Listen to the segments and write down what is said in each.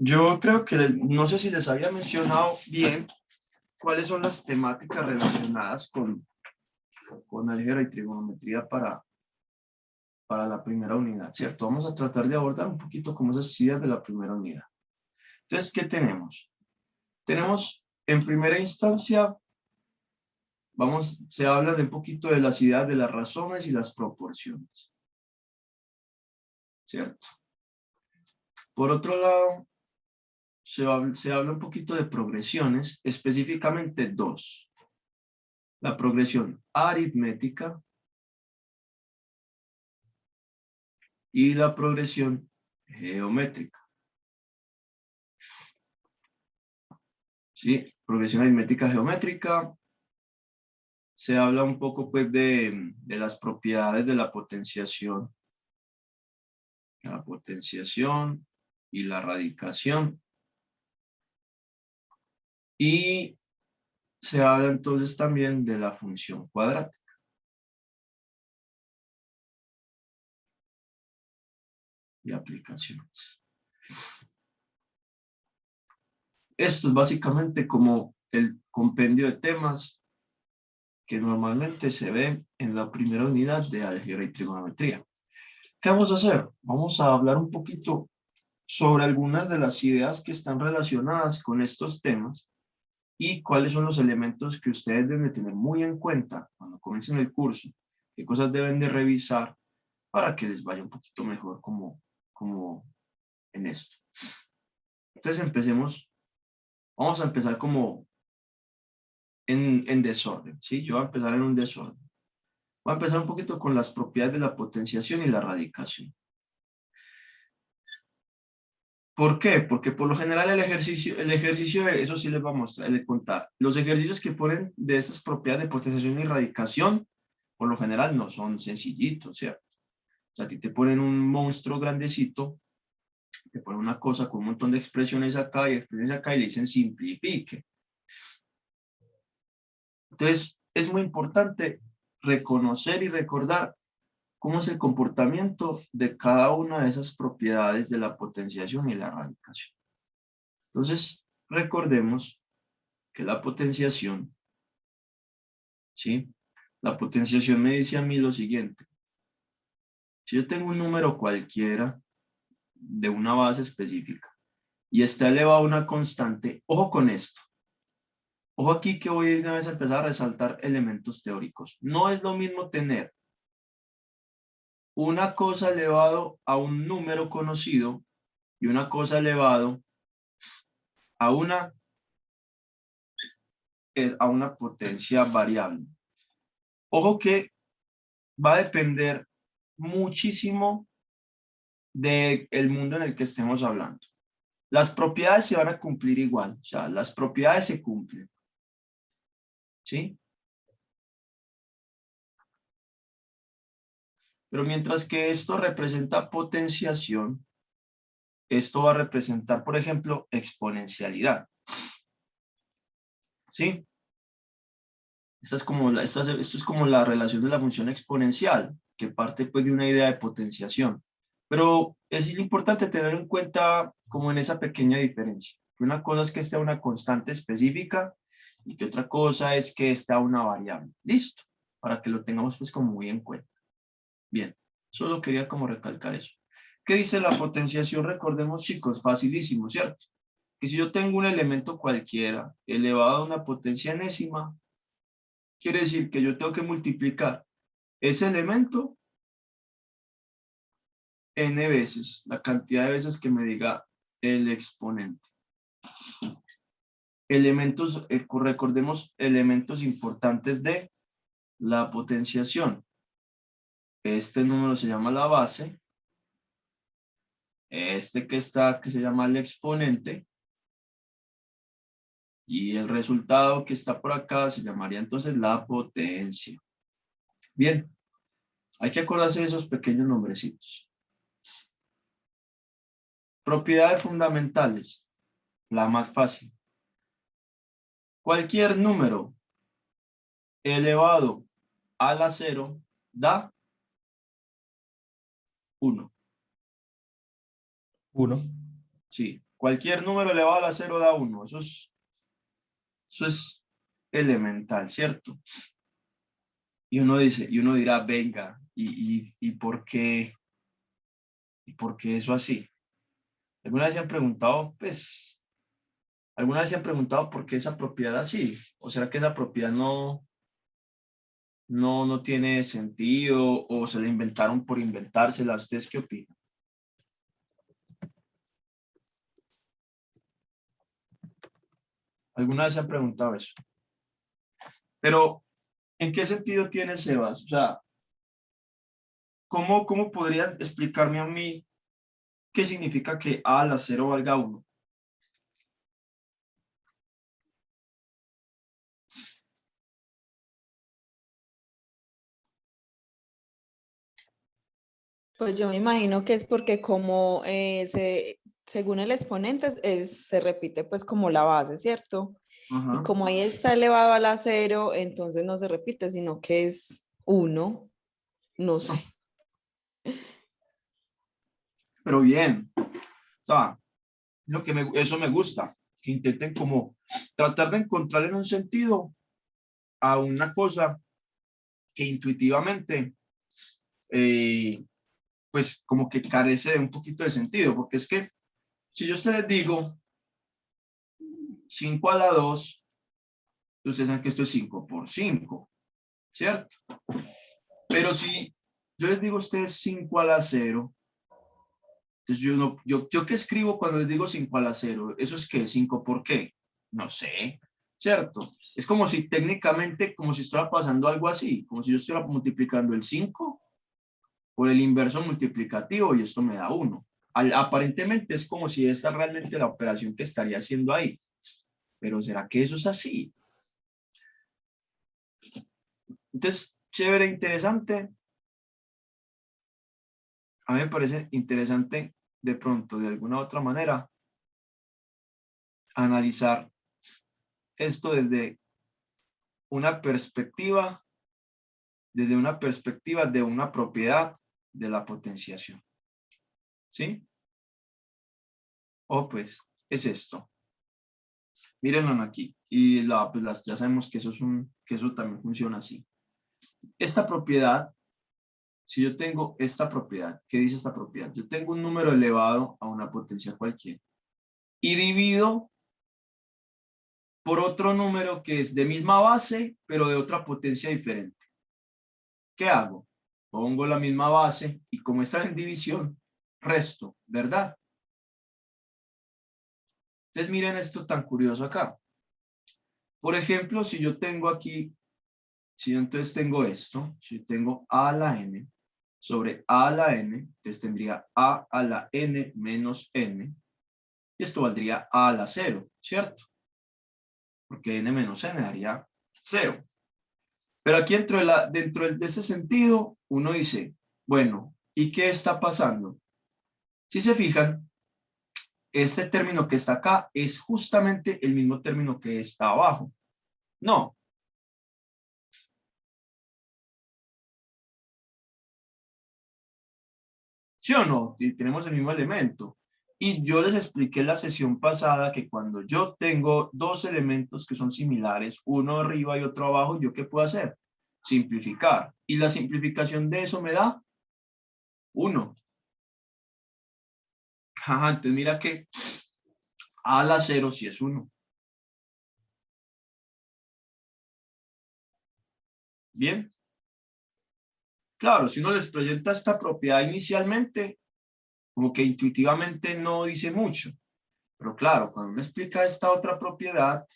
Yo creo que, no sé si les había mencionado bien cuáles son las temáticas relacionadas con álgebra y trigonometría para la primera unidad, ¿cierto? Vamos a tratar de abordar un poquito como esas ideas de la primera unidad. Entonces, ¿qué tenemos? Tenemos, en primera instancia, se habla de un poquito de las ideas de las razones y las proporciones, ¿cierto? Por otro lado, se habla un poquito de progresiones, específicamente dos. La progresión aritmética y la progresión geométrica. ¿Sí? Progresión aritmética geométrica. Se habla un poco pues de las propiedades de la potenciación y la radicación. Y se habla entonces también de la función cuadrática. Y aplicaciones. Esto es básicamente como el compendio de temas que normalmente se ve en la primera unidad de álgebra y trigonometría. ¿Qué vamos a hacer? Vamos a hablar un poquito sobre algunas de las ideas que están relacionadas con estos temas y cuáles son los elementos que ustedes deben de tener muy en cuenta cuando comiencen el curso, qué cosas deben de revisar para que les vaya un poquito mejor como en esto. Entonces empecemos, vamos a empezar como en desorden, ¿sí? Yo voy a empezar en un desorden. Voy a empezar un poquito con las propiedades de la potenciación y la radicación. ¿Por qué? Porque por lo general el ejercicio de eso sí les vamos a contar. Los ejercicios que ponen de estas propiedades de potenciación y radicación, por lo general no son sencillitos, ¿cierto? O sea, a ti te ponen un monstruo grandecito, te ponen una cosa con un montón de expresiones acá y expresiones acá y le dicen simplifique. Entonces, es muy importante reconocer y recordar cómo es el comportamiento de cada una de esas propiedades de la potenciación y la radicación. Entonces, recordemos que la potenciación, ¿sí? La potenciación me dice a mí lo siguiente. Si yo tengo un número cualquiera de una base específica y está elevado a una constante, ojo con esto. Ojo aquí que voy una vez a empezar a resaltar elementos teóricos. No es lo mismo tener una cosa elevado a un número conocido y una cosa elevado a una potencia variable. Ojo que va a depender muchísimo del mundo en el que estemos hablando. Las propiedades se van a cumplir igual, o sea, las propiedades se cumplen, ¿sí? Pero mientras que esto representa potenciación, esto va a representar, por ejemplo, exponencialidad, ¿sí? Esto es como la relación de la función exponencial, que parte pues de una idea de potenciación. Pero es importante tener en cuenta como en esa pequeña diferencia. Que una cosa es que esté una constante específica y que otra cosa es que esté una variable. Listo, para que lo tengamos pues como muy en cuenta. Bien, solo quería como recalcar eso. ¿Qué dice la potenciación? Recordemos, chicos, facilísimo, ¿cierto? Que si yo tengo un elemento cualquiera elevado a una potencia enésima, quiere decir que yo tengo que multiplicar ese elemento n veces, la cantidad de veces que me diga el exponente. Elementos, recordemos elementos importantes de la potenciación. Este número se llama la base. Este que se llama el exponente. Y el resultado que está por acá se llamaría entonces la potencia. Bien, hay que acordarse de esos pequeños nombrecitos. Propiedades fundamentales, la más fácil. Cualquier número elevado a la 0 da 1. 1. Sí. Cualquier número elevado a la 0 da 1. Eso es elemental, ¿cierto? Y uno dice, y uno dirá, venga, ¿y por qué? ¿Y por qué eso así? ¿Alguna vez se han preguntado, pues, alguna vez se han preguntado por qué esa propiedad así? ¿O será que esa propiedad no tiene sentido o se la inventaron por inventársela? ¿Ustedes qué opinan? ¿Alguna vez se han preguntado eso? Pero, ¿en qué sentido tiene Sebas? O sea, ¿cómo podrías explicarme a mí qué significa que A a la 0 valga 1? Pues yo me imagino que es porque como según el exponente se repite pues como la base, ¿cierto? Y Ajá. como ahí está elevado a la 0, entonces no se repite, sino que es 1, no sé. Pero bien, o sea, eso me gusta, que intenten como tratar de encontrarle un sentido a una cosa que intuitivamente, pues como que carece de un poquito de sentido, porque es que si yo se les digo 5 a la 2, ustedes saben que esto es 5 por 5, ¿cierto? Pero si yo les digo a ustedes 5 a la 0, entonces yo ¿qué escribo cuando les digo 5 a la 0? ¿Eso es qué? ¿5 por qué? No sé, ¿cierto? Es como si técnicamente, como si estuviera pasando algo así, como si yo estuviera multiplicando el 5 por el inverso multiplicativo y esto me da 1. Aparentemente es como si esta realmente la operación que estaría haciendo ahí. Pero ¿será que eso es así? Entonces, chévere, interesante. A mí me parece interesante de pronto, de alguna u otra manera, analizar esto una perspectiva, desde una perspectiva de una propiedad de la potenciación. ¿Sí? O pues, es esto. Mírenlo aquí. Y ya sabemos que que eso también funciona así. Esta propiedad, si yo tengo esta propiedad, ¿qué dice esta propiedad? Yo tengo un número elevado a una potencia cualquiera y divido por otro número que es de misma base, pero de otra potencia diferente. ¿Qué hago? Pongo la misma base y como está en división, resto, ¿verdad? Entonces miren esto tan curioso acá. Por ejemplo, si yo tengo aquí, si yo entonces tengo esto, si yo tengo a a la n sobre a a la n, entonces tendría a la n menos n, y esto valdría a la 0, ¿cierto? Porque n menos n daría 0. Pero aquí dentro de ese sentido, uno dice, bueno, ¿y qué está pasando? Si se fijan, este término que está acá es justamente el mismo término que está abajo. No. ¿Sí o no? Y tenemos el mismo elemento. Y yo les expliqué en la sesión pasada que cuando yo tengo dos elementos que son similares, uno arriba y otro abajo, ¿yo qué puedo hacer? Simplificar. Y la simplificación de eso me da 1. Ajá, entonces mira que a la 0 sí es 1. Bien. Claro, si uno les presenta esta propiedad inicialmente, como que intuitivamente no dice mucho. Pero claro, cuando uno explica esta otra propiedad,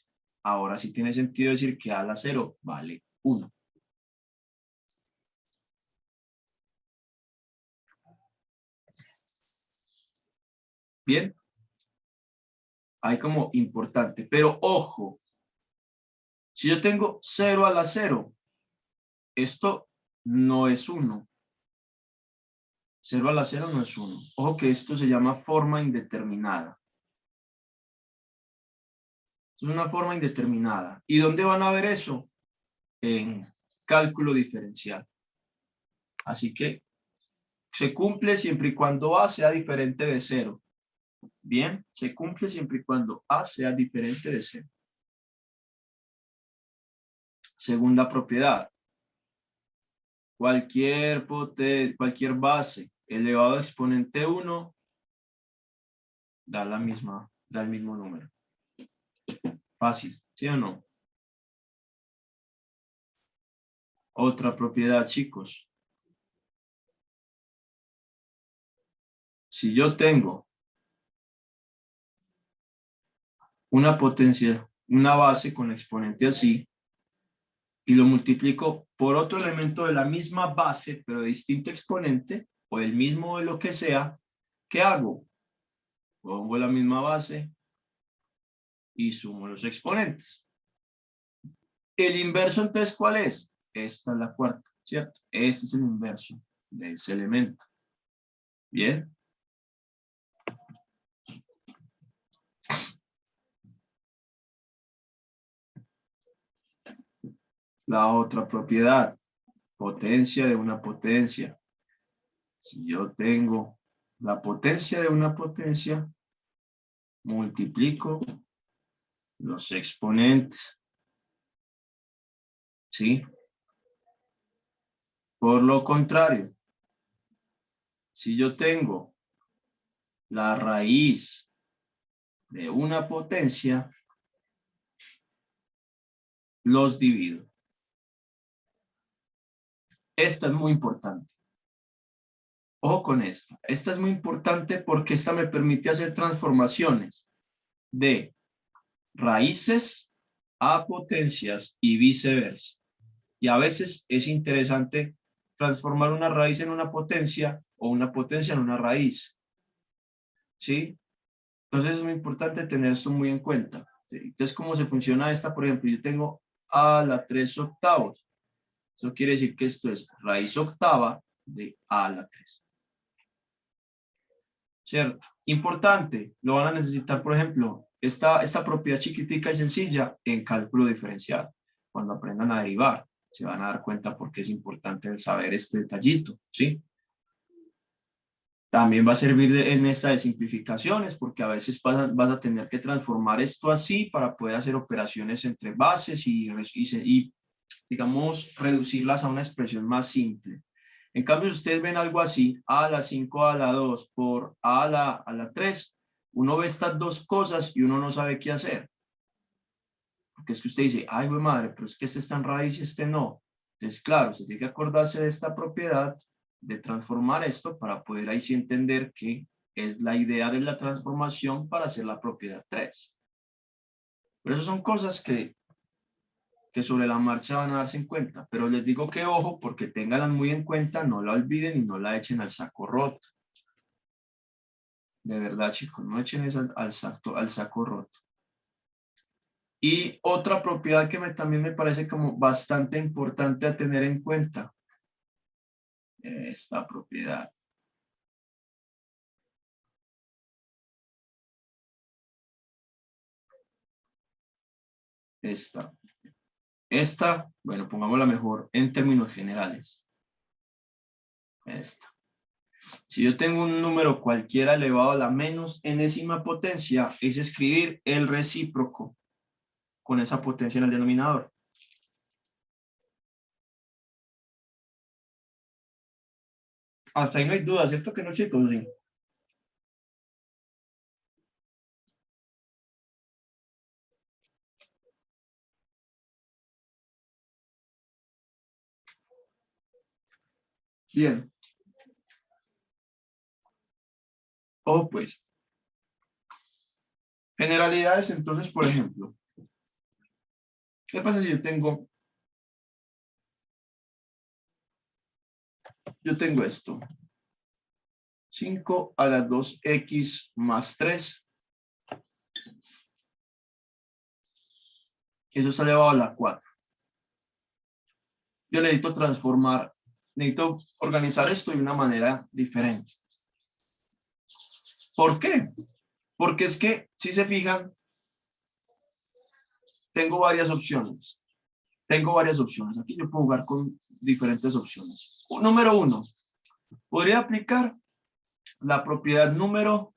ahora sí tiene sentido decir que a a la 0 vale 1. Bien, hay como importante. Pero ojo, si yo tengo 0 a la 0, esto no es 1. 0 a la 0 no es 1. Ojo que esto se llama forma indeterminada. Es una forma indeterminada. ¿Y dónde van a ver eso? En cálculo diferencial. Así que se cumple siempre y cuando A sea diferente de 0. Bien, se cumple siempre y cuando A sea diferente de C. Segunda propiedad. Cualquier base elevado a exponente 1 da el mismo número. Fácil, ¿sí o no? Otra propiedad, chicos. Si yo tengo una potencia, una base con exponente así, y lo multiplico por otro elemento de la misma base, pero de distinto exponente, o el mismo de lo que sea, ¿qué hago? Pongo la misma base y sumo los exponentes. El inverso, entonces, ¿cuál es? Esta es la cuarta, ¿cierto? Este es el inverso de ese elemento. Bien. La otra propiedad, potencia de una potencia. Si yo tengo la potencia de una potencia, multiplico los exponentes, ¿sí? Por lo contrario, si yo tengo la raíz de una potencia, los divido. Esta es muy importante. Ojo con esta. Esta es muy importante porque esta me permite hacer transformaciones de raíces a potencias y viceversa. Y a veces es interesante transformar una raíz en una potencia o una potencia en una raíz. ¿Sí? Entonces es muy importante tener esto muy en cuenta. ¿Sí? Entonces, ¿cómo se funciona esta? Por ejemplo, yo tengo a la 3 octavos. Eso quiere decir que esto es raíz octava de a la 3. ¿Cierto? Importante, lo van a necesitar, por ejemplo, esta propiedad chiquitica y sencilla en cálculo diferencial. Cuando aprendan a derivar, se van a dar cuenta por qué es importante saber este detallito, ¿sí? También va a servir en esta de simplificaciones, porque a veces vas a tener que transformar esto así para poder hacer operaciones entre bases y digamos, reducirlas a una expresión más simple. En cambio, si ustedes ven algo así, a la 5 a la 2 por a la 3, uno ve estas dos cosas y uno no sabe qué hacer. Porque es que usted dice, ay, güey madre, pero es que este está en raíz y este no. Entonces, claro, usted tiene que acordarse de esta propiedad, de transformar esto para poder ahí sí entender que es la idea de la transformación para hacer la propiedad 3. Pero eso son cosas que sobre la marcha van a darse en cuenta, pero les digo que ojo, porque ténganlas muy en cuenta, no la olviden y no la echen al saco roto. De verdad, chicos, no echen eso al saco roto. Y otra propiedad que también me parece como bastante importante a tener en cuenta, esta propiedad. Esta, bueno, pongámosla mejor en términos generales. Esta. Si yo tengo un número cualquiera elevado a la menos enésima potencia, es escribir el recíproco con esa potencia en el denominador. Hasta ahí no hay duda, ¿cierto que no, chicos? Sí. Bien. Oh, pues. Generalidades, entonces, por ejemplo. ¿Qué pasa si yo tengo esto? 5 a la 2x más 3. Eso está elevado a la 4. Yo necesito organizar esto de una manera diferente. ¿Por qué? Porque es que, si se fijan, tengo varias opciones. Aquí yo puedo jugar con diferentes opciones. Número 1, podría aplicar la propiedad número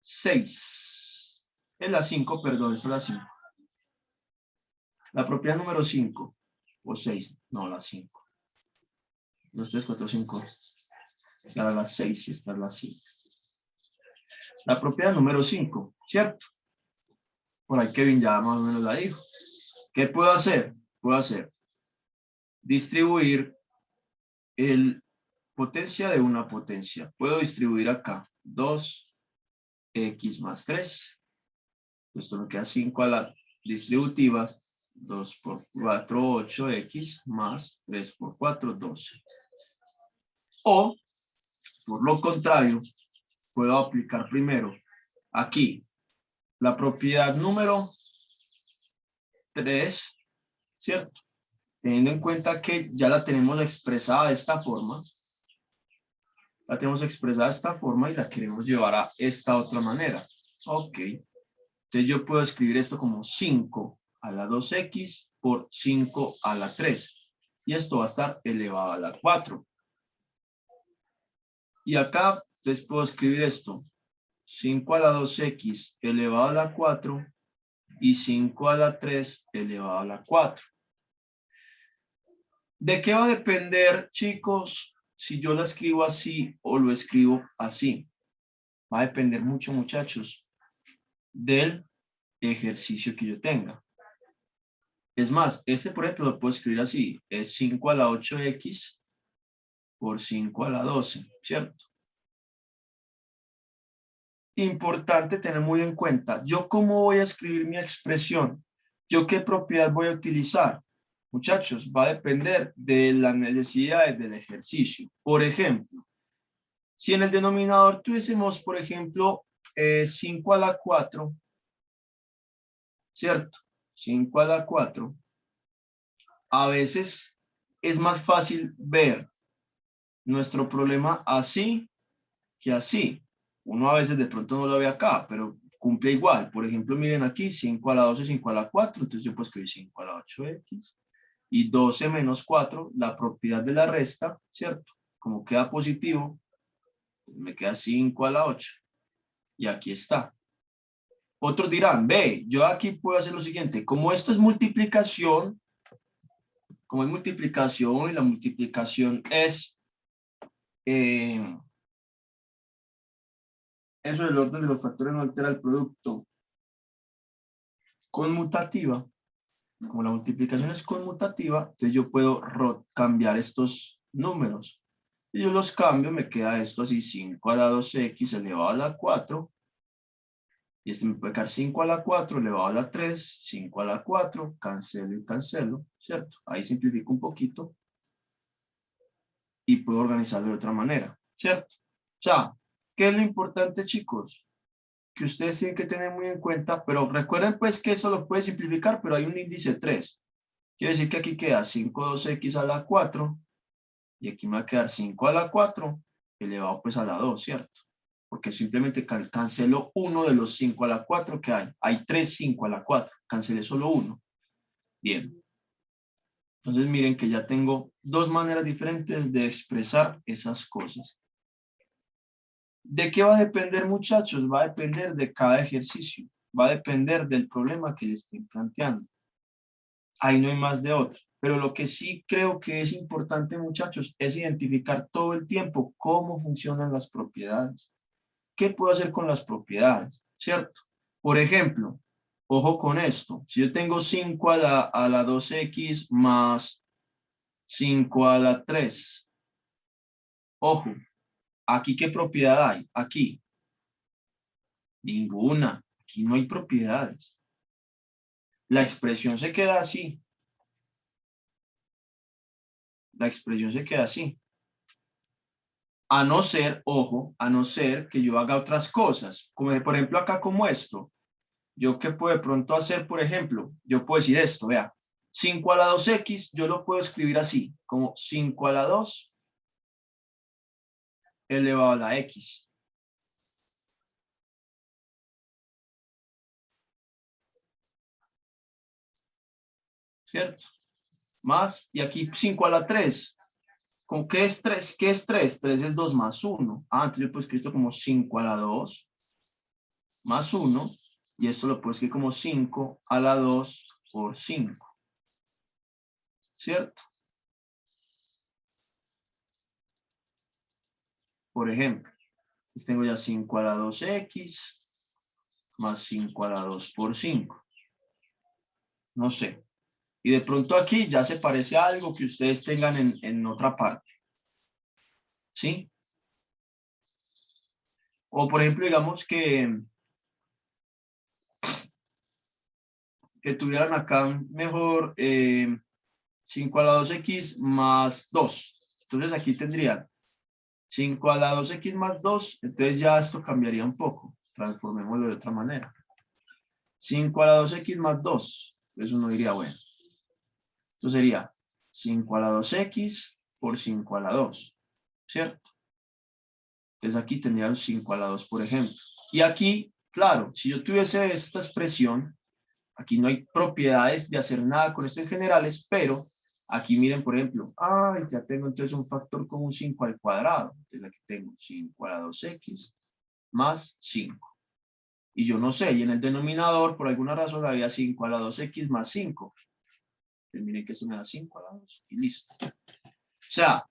6. Es la 5, perdón, esta es la 5. La propiedad número 5 o 6, no, la 5. 2, 3, 4, 5. Esta es la 6 y esta es la 5. La propiedad número 5, ¿cierto? Por ahí Kevin ya más o menos la dijo. ¿Qué puedo hacer? Puedo hacer distribuir el potencia de una potencia. Puedo distribuir acá 2x más 3. Esto me queda 5 a la distributiva. 2 por 4, 8x más 3 por 4, 12. O, por lo contrario, puedo aplicar primero aquí la propiedad número 3, ¿cierto? Teniendo en cuenta que ya la tenemos expresada de esta forma. La tenemos expresada de esta forma y la queremos llevar a esta otra manera. Ok. Entonces yo puedo escribir esto como 5 a la 2x por 5 a la 3. Y esto va a estar elevado a la 4. Y acá, entonces puedo escribir esto. 5 a la 2x elevado a la 4 y 5 a la 3 elevado a la 4. ¿De qué va a depender, chicos, si yo lo escribo así o lo escribo así? Va a depender mucho, muchachos, del ejercicio que yo tenga. Es más, este, por ejemplo, lo puedo escribir así. Es 5 a la 8x por 5 a la 12, ¿cierto? Importante tener muy en cuenta, ¿yo cómo voy a escribir mi expresión? ¿Yo qué propiedad voy a utilizar? Muchachos, va a depender de las necesidades del ejercicio. Por ejemplo, si en el denominador tuviésemos, por ejemplo, 5 a la 4, ¿cierto? 5 a la 4. A veces es más fácil ver nuestro problema así que así. Uno a veces de pronto no lo ve acá, pero cumple igual. Por ejemplo, miren aquí, 5 a la 12, 5 a la 4, entonces yo puedo escribir 5 a la 8x. Y 12 menos 4, la propiedad de la resta, ¿cierto? Como queda positivo, me queda 5 a la 8. Y aquí está. Otros dirán, ve, yo aquí puedo hacer lo siguiente. Como esto es multiplicación, como es multiplicación y la multiplicación es... eso del orden de los factores no altera el producto. Conmutativa. Como la multiplicación es conmutativa, entonces yo puedo cambiar estos números. Si yo los cambio, me queda esto así, 5 a la 2x elevado a la 4. Y este me puede quedar 5 a la 4 elevado a la 3, 5 a la 4, cancelo y cancelo, ¿cierto? Ahí simplifico un poquito. Y puedo organizarlo de otra manera, ¿cierto? O sea, ¿qué es lo importante, chicos? Que ustedes tienen que tener muy en cuenta, pero recuerden pues que eso lo puede simplificar, pero hay un índice 3. Quiere decir que aquí queda 5 2x a la 4, y aquí me va a quedar 5 a la 4, elevado pues a la 2, ¿cierto? Porque simplemente cancelo uno de los 5 a la 4 que hay. Hay 3 5 a la 4, cancelé solo uno. Bien. Entonces miren que ya tengo dos maneras diferentes de expresar esas cosas. ¿De qué va a depender, muchachos? Va a depender de cada ejercicio. Va a depender del problema que les estén planteando. Ahí no hay más de otro. Pero lo que sí creo que es importante, muchachos, es identificar todo el tiempo cómo funcionan las propiedades. ¿Qué puedo hacer con las propiedades? ¿Cierto? Por ejemplo, ojo con esto. Si yo tengo 5 a la 2x más 5 a la 3. Ojo, ¿aquí qué propiedad hay? Aquí. Ninguna. Aquí no hay propiedades. La expresión se queda así. La expresión se queda así. A no ser, ojo, a no ser que yo haga otras cosas. Como por ejemplo acá como esto. Yo qué puedo de pronto hacer, por ejemplo. Yo puedo decir esto, vea. 5 a la 2x, yo lo puedo escribir así. Como 5 a la 2 elevado a la x. ¿Cierto? Más, y aquí 5 a la 3. ¿Con qué es 3? ¿Qué es 3? 3 es 2 más 1. Ah, entonces yo puedo escribir esto como 5 a la 2 más 1, y esto lo puedo escribir como 5 a la 2 por 5. ¿Cierto? Por ejemplo, tengo ya 5 a la 2x más 5 a la 2 por 5. No sé. Y de pronto aquí ya se parece a algo que ustedes tengan en otra parte. ¿Sí? O por ejemplo, digamos que tuvieran acá mejor 5 a la 2x más 2. Entonces aquí tendrían 5 a la 2x más 2. Entonces ya esto cambiaría un poco. Transformémoslo de otra manera. 5 a la 2x más 2. Eso uno diría, bueno. Esto sería 5 a la 2x por 5 a la 2. ¿Cierto? Entonces aquí tendría un 5 a la 2, por ejemplo. Y aquí, claro, si yo tuviese esta expresión, aquí no hay propiedades de hacer nada con esto en generales, pero aquí miren, por ejemplo, ya tengo entonces un factor común 5 al cuadrado. Entonces aquí tengo 5 a la 2x más 5. Y yo no sé, y en el denominador, por alguna razón, había 5 a la 2x más 5. Entonces miren que eso me da 5 a la 2 y listo. O sea,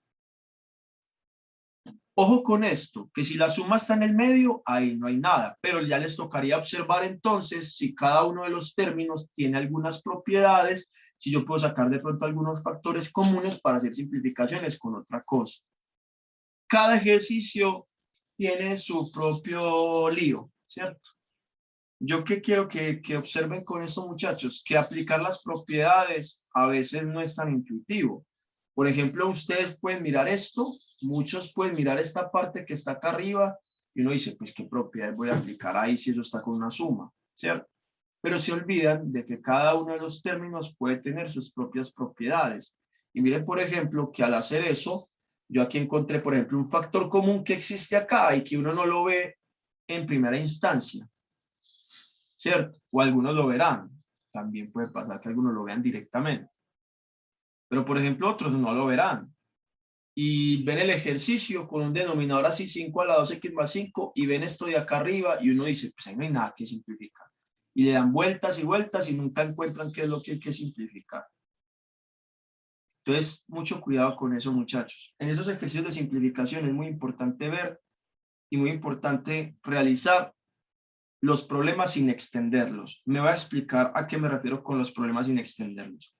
ojo con esto, que si la suma está en el medio, ahí no hay nada, pero ya les tocaría observar entonces si cada uno de los términos tiene algunas propiedades, si yo puedo sacar de pronto algunos factores comunes para hacer simplificaciones con otra cosa. Cada ejercicio tiene su propio lío, ¿cierto? Yo qué quiero que observen con esto, muchachos, que aplicar las propiedades a veces no es tan intuitivo. Por ejemplo, ustedes pueden mirar esto, muchos pueden mirar esta parte que está acá arriba y uno dice, pues qué propiedades voy a aplicar ahí si eso está con una suma, ¿cierto? Pero se olvidan de que cada uno de los términos puede tener sus propias propiedades. Y miren, por ejemplo, que al hacer eso, yo aquí encontré, por ejemplo, un factor común que existe acá y que uno no lo ve en primera instancia. ¿Cierto? O algunos lo verán. También puede pasar que algunos lo vean directamente. Pero, por ejemplo, otros no lo verán. Y ven el ejercicio con un denominador así 5 a la 2x más 5 y ven esto de acá arriba y uno dice, pues ahí no hay nada que simplificar. Y le dan vueltas y vueltas y nunca encuentran qué es lo que hay que simplificar. Entonces, mucho cuidado con eso, muchachos. En esos ejercicios de simplificación es muy importante ver y muy importante realizar los problemas sin extenderlos. Me voy a explicar a qué me refiero con los problemas sin extenderlos.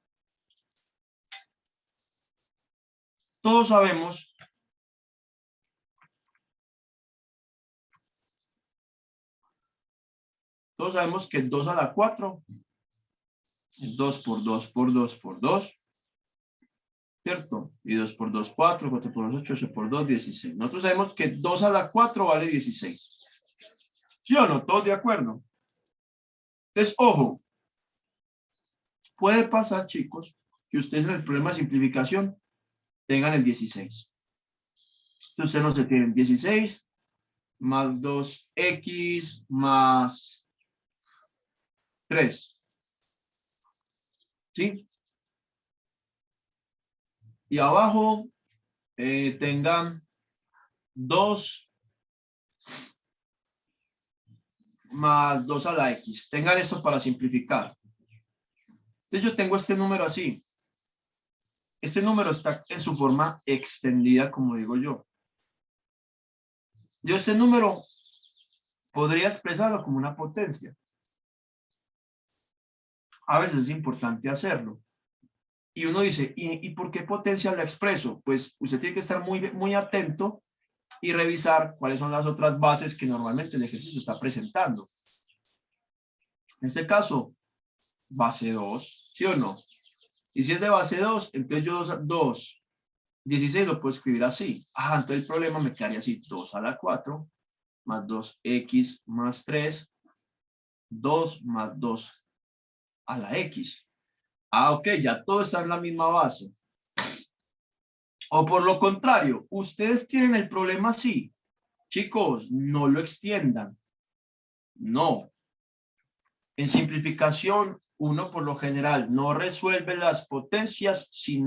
Todos sabemos que 2 a la 4 es 2 por 2 por 2 por 2, ¿cierto? Y 2 por 2, 4, 4 por 2, 8, 8 por 2, 16. Nosotros sabemos que 2 a la 4 vale 16. ¿Sí o no? ¿Todos de acuerdo? Entonces, ojo, puede pasar, chicos, que ustedes en el problema de simplificación tengan el 16. Entonces, ustedes no se tienen 16 más 2x más 3. ¿Sí? Y abajo tengan 2 más 2 a la x. Tengan esto para simplificar. Entonces yo tengo este número así. Este número está en su forma extendida, como digo yo. Yo este número podría expresarlo como una potencia. A veces es importante hacerlo. Y uno dice, ¿y por qué potencia la expreso? Pues usted tiene que estar muy atento y revisar cuáles son las otras bases que normalmente el ejercicio está presentando. En este caso, base 2, ¿sí o no? Y si es de base 2, entonces yo 2, 16 lo puedo escribir así. Entonces el problema me quedaría así, 2 a la 4 más 2x más 3, 2 más 2 a la x. Ok, ya todo está en la misma base. O por lo contrario, ustedes tienen el problema así. Chicos, no lo extiendan. No. En simplificación, uno por lo general no resuelve las potencias si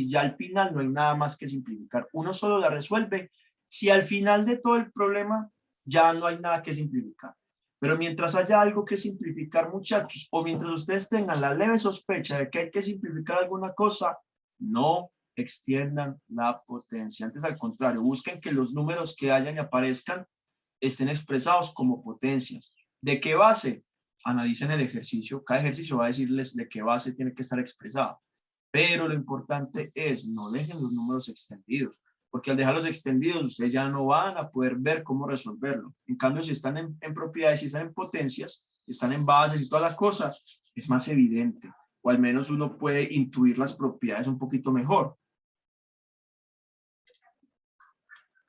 ya al final no hay nada más que simplificar. Uno solo la resuelve si al final de todo el problema ya no hay nada que simplificar. Pero mientras haya algo que simplificar, muchachos, o mientras ustedes tengan la leve sospecha de que hay que simplificar alguna cosa, no extiendan la potencia. Antes, al contrario, busquen que los números que hayan y aparezcan estén expresados como potencias. ¿De qué base? Analicen el ejercicio. Cada ejercicio va a decirles de qué base tiene que estar expresado. Pero lo importante es no dejen los números extendidos, porque al dejarlos extendidos ustedes ya no van a poder ver cómo resolverlo. En cambio, si están en propiedades, si están en potencias, si están en bases y toda la cosa, es más evidente, o al menos uno puede intuir las propiedades un poquito mejor.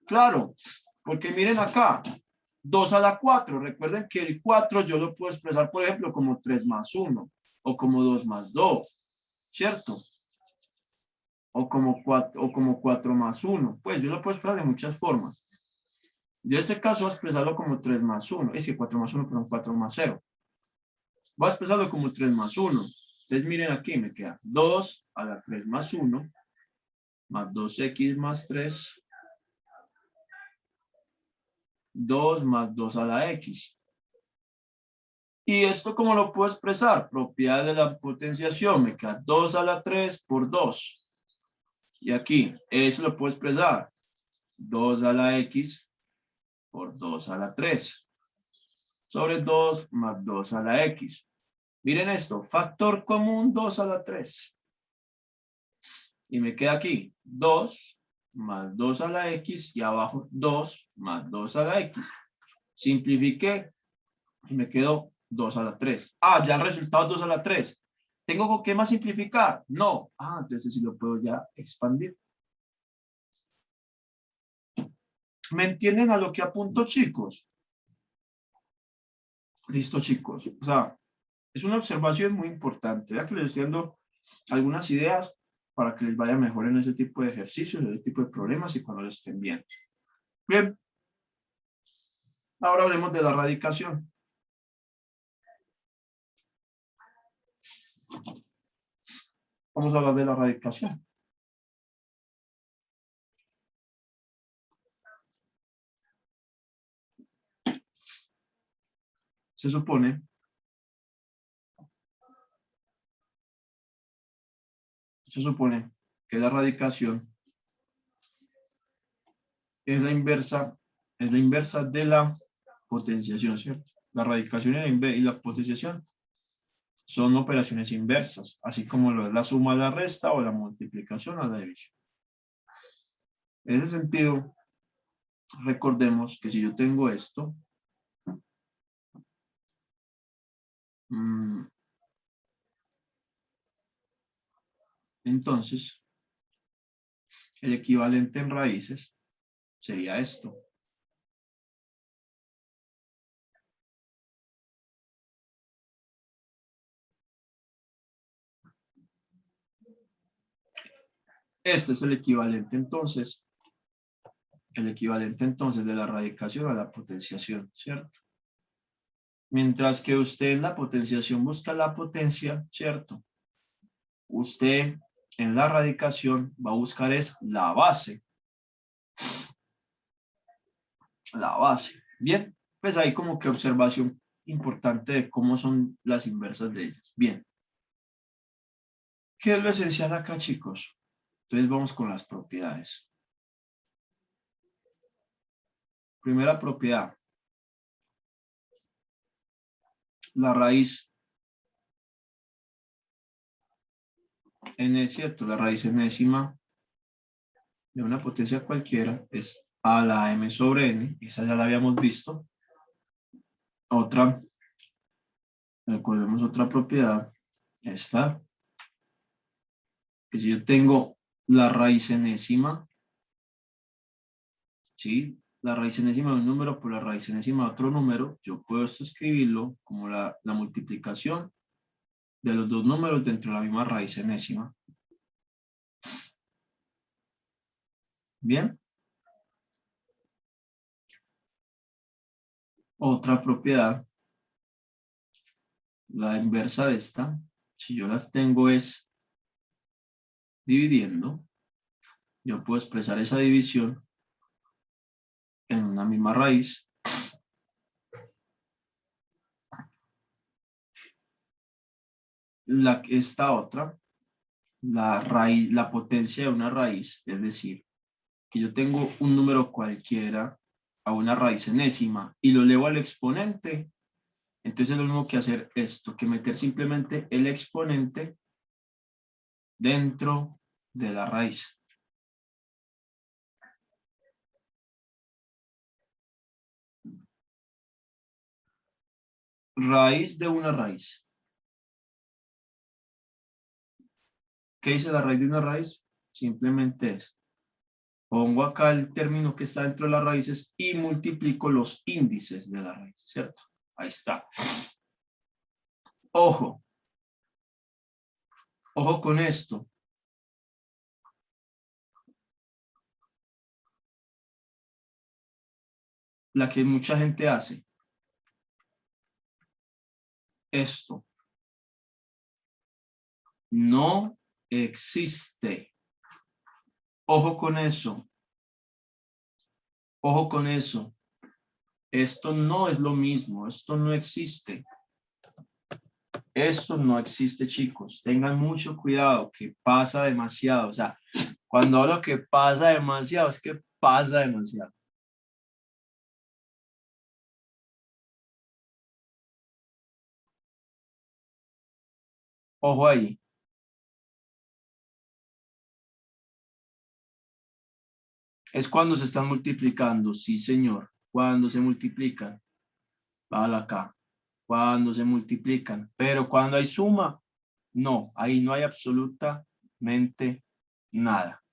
Claro, porque miren acá, 2 a la 4. Recuerden que el 4 yo lo puedo expresar, por ejemplo, como 3 más 1 o como 2 más 2, ¿cierto? O como 4 más 1. Pues yo lo puedo expresar de muchas formas. Yo en este caso voy a expresarlo como 3 más 1. Es que 4 más 1, pero 4 más 0. Voy a expresarlo como 3 más 1. Entonces miren aquí, me queda 2 a la 3 más 1, más 2x más 3, 2 más 2 a la x. ¿Y esto cómo lo puedo expresar? Propiedad de la potenciación, me queda 2 a la 3 por 2. Y aquí, eso lo puedo expresar. 2 a la x por 2 a la 3. Sobre 2 más 2 a la x. Miren esto, factor común 2 a la 3. Y me queda aquí 2 más 2 a la x y abajo 2 más 2 a la x. Simplifiqué y me quedó 2 a la 3. Ah, ya el resultado es 2 a la 3. ¿Tengo con qué más simplificar? No. Ah, entonces sí lo puedo ya expandir. ¿Me entienden a lo que apunto, chicos? Listo, chicos. O sea, es una observación muy importante. Ya que les estoy dando algunas ideas para que les vaya mejor en ese tipo de ejercicios, en ese tipo de problemas y cuando lo estén viendo. Bien. Ahora hablemos de la radicación. Vamos a hablar de la radicación. Se supone que la radicación es la inversa de la potenciación, ¿cierto? La radicación y la potenciación son operaciones inversas, así como lo es la suma a la resta o la multiplicación a la división. En ese sentido, recordemos que si yo tengo esto, entonces el equivalente en raíces sería esto. Este es el equivalente entonces de la radicación a la potenciación, ¿cierto? Mientras que usted en la potenciación busca la potencia, ¿cierto? Usted en la radicación va a buscar es la base. La base. Bien, pues hay como que observación importante de cómo son las inversas de ellas. Bien. ¿Qué es lo esencial acá, chicos? Entonces vamos con las propiedades. Primera propiedad. La raíz n, ¿cierto? La raíz enésima de una potencia cualquiera es a la m sobre n. Esa ya la habíamos visto. Otra, recordemos otra propiedad. Esta, que si yo tengo la raíz enésima, ¿sí? La raíz enésima de un número por la raíz enésima de otro número, yo puedo esto escribirlo como la multiplicación de los dos números dentro de la misma raíz enésima. Bien. Otra propiedad, la inversa de esta, si yo las tengo es dividiendo, yo puedo expresar esa división en una misma raíz esta otra, la raíz, la potencia de una raíz, es decir, que yo tengo un número cualquiera a una raíz enésima y lo elevo al exponente, entonces es lo mismo que hacer esto, que meter simplemente el exponente dentro de la raíz. Raíz de una raíz. ¿Qué dice la raíz de una raíz? Simplemente es, pongo acá el término que está dentro de las raíces y multiplico los índices de la raíz, ¿cierto? Ahí está. Ojo. Ojo con esto. La que mucha gente hace. Esto. No existe. Ojo con eso. Ojo con eso. Esto no es lo mismo. Esto no existe. Esto no existe, chicos. Tengan mucho cuidado, que pasa demasiado. O sea, cuando hablo que pasa demasiado, es que pasa demasiado. Ojo ahí. Es cuando se están multiplicando. Sí, señor. Cuando se multiplican. Vale acá. Cuando se multiplican. Pero cuando hay suma, no. Ahí no hay absolutamente nada.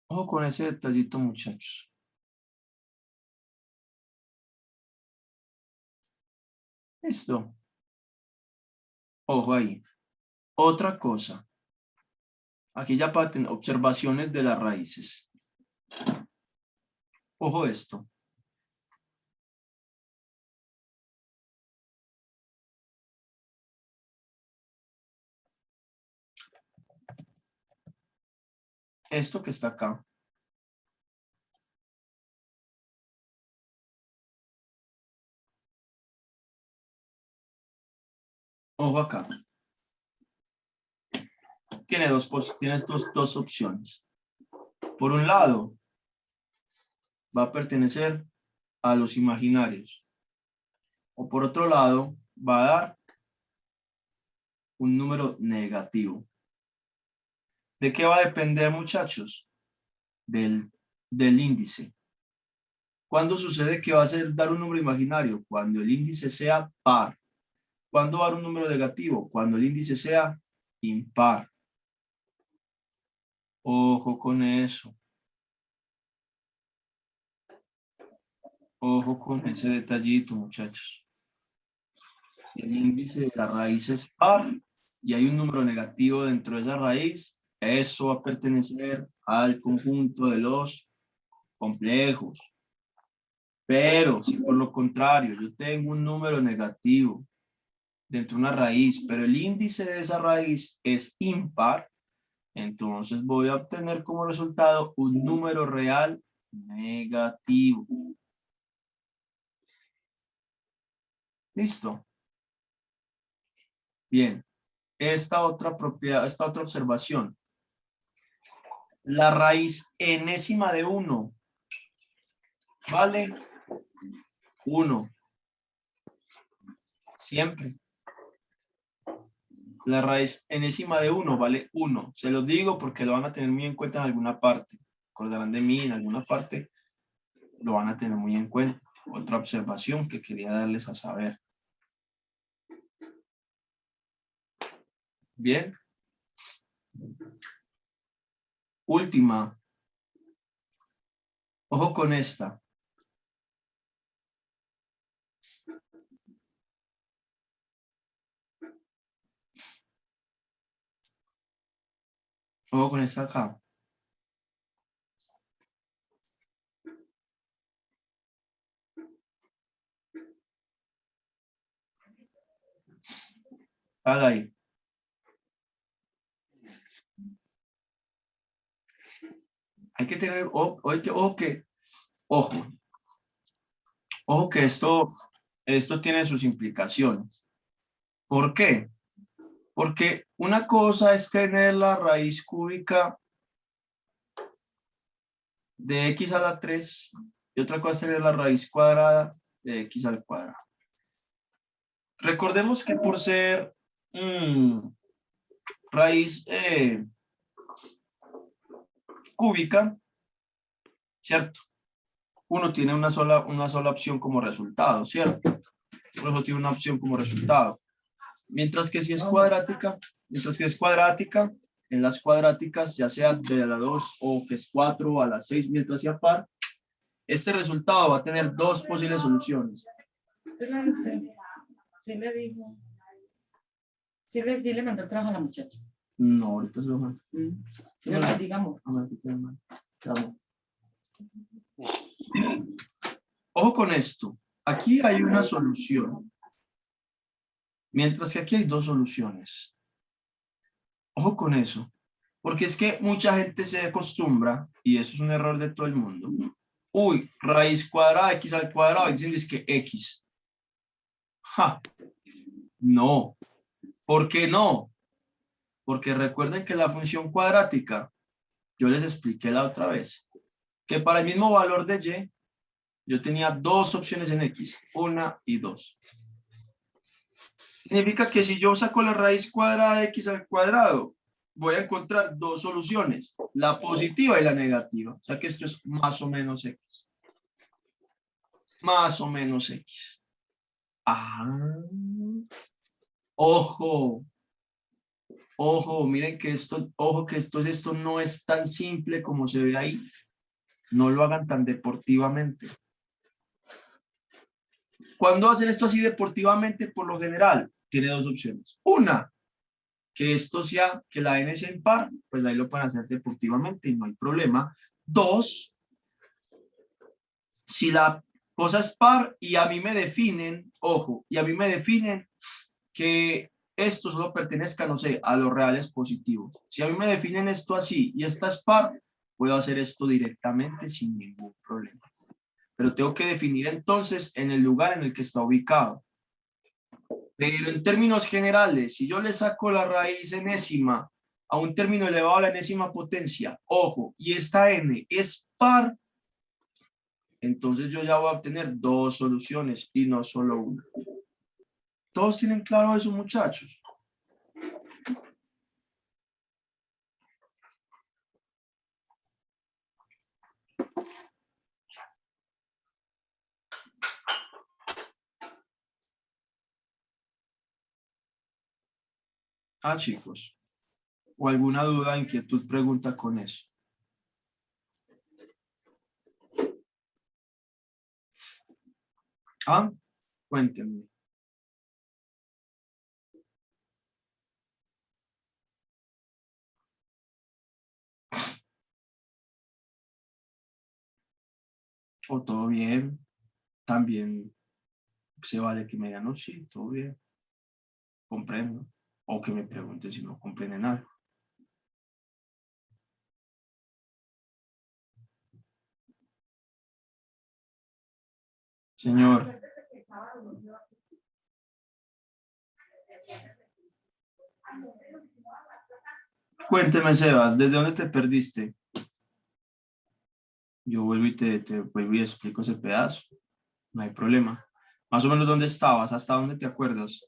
Ojo con ese detallito, muchachos. Listo. Ojo ahí. Otra cosa. Aquí ya para tener observaciones de las raíces. Ojo esto. Esto que está acá. Ojo acá. Tienes dos opciones. Por un lado, va a pertenecer a los imaginarios. O por otro lado, va a dar un número negativo. ¿De qué va a depender, muchachos? Del índice. ¿Cuándo sucede que va a dar un número imaginario? Cuando el índice sea par. ¿Cuándo va a dar un número negativo? Cuando el índice sea impar. Ojo con eso. Ojo con ese detallito, muchachos. Si el índice de la raíz es par y hay un número negativo dentro de esa raíz, eso va a pertenecer al conjunto de los complejos. Pero si por lo contrario yo tengo un número negativo dentro de una raíz, pero el índice de esa raíz es impar, entonces voy a obtener como resultado un número real negativo. ¿Listo? Bien. Esta otra propiedad, esta otra observación. La raíz enésima de 1 vale 1. Siempre. La raíz enésima de 1 vale 1. Se los digo porque lo van a tener muy en cuenta en alguna parte. Acordarán de mí en alguna parte. Lo van a tener muy en cuenta. Otra observación que quería darles a saber. Bien. Última. Ojo con esta. Ojo con esta acá. Haga ahí. Hay que tener, ojo. Ojo que esto tiene sus implicaciones. ¿Por qué? Porque una cosa es tener la raíz cúbica de x a la 3 y otra cosa es tener la raíz cuadrada de x al cuadrado. Recordemos que por ser raíz cúbica, ¿cierto? Uno tiene una sola opción como resultado, ¿cierto? Por eso tiene una opción como resultado. Mientras que si es cuadrática, en las cuadráticas, ya sea de la 2 o que es 4 a la 6 mientras sea par, este resultado va a tener dos posibles soluciones. Sí le dijo. Sí le mandó el trabajo a la muchacha. No, ahorita se lo mando. Yo le digamos. Ojo con esto. Aquí hay una solución. Mientras que aquí hay dos soluciones. Ojo con eso. Porque es que mucha gente se acostumbra, y eso es un error de todo el mundo. Uy, raíz cuadrada de x al cuadrado, y dicen es que x. Ja. No. ¿Por qué no? Porque recuerden que la función cuadrática, yo les expliqué la otra vez, que para el mismo valor de y, yo tenía dos opciones en x, 1 y 2. Significa que si yo saco la raíz cuadrada de x al cuadrado, voy a encontrar dos soluciones, la positiva y la negativa. O sea que esto es más o menos x. Más o menos x. Ah. Ojo. Ojo, miren que esto no es tan simple como se ve ahí. No lo hagan tan deportivamente. Cuando hacen esto así deportivamente, por lo general, tiene dos opciones. Una, que esto sea, que la n sea impar, pues ahí lo pueden hacer deportivamente y no hay problema. Dos, si la cosa es par y a mí me definen, ojo, y a mí me definen que esto solo pertenezca, no sé, a los reales positivos. Si a mí me definen esto así y esta es par, puedo hacer esto directamente sin ningún problema. Pero tengo que definir entonces en el lugar en el que está ubicado. Pero en términos generales, si yo le saco la raíz enésima a un término elevado a la enésima potencia, ojo, y esta n es par, entonces yo ya voy a obtener dos soluciones y no solo una. ¿Todos tienen claro eso, muchachos? Ah, chicos. ¿O alguna duda, inquietud, pregunta con eso? Ah, cuéntenme. ¿O todo bien? También se vale que me digan, no, sí, todo bien. Comprendo. O que me pregunten si no comprenden algo. Señor. Cuénteme, Sebas, ¿desde dónde te perdiste? Yo vuelvo y te vuelvo y explico ese pedazo. No hay problema. Más o menos, ¿dónde estabas? ¿Hasta dónde te acuerdas?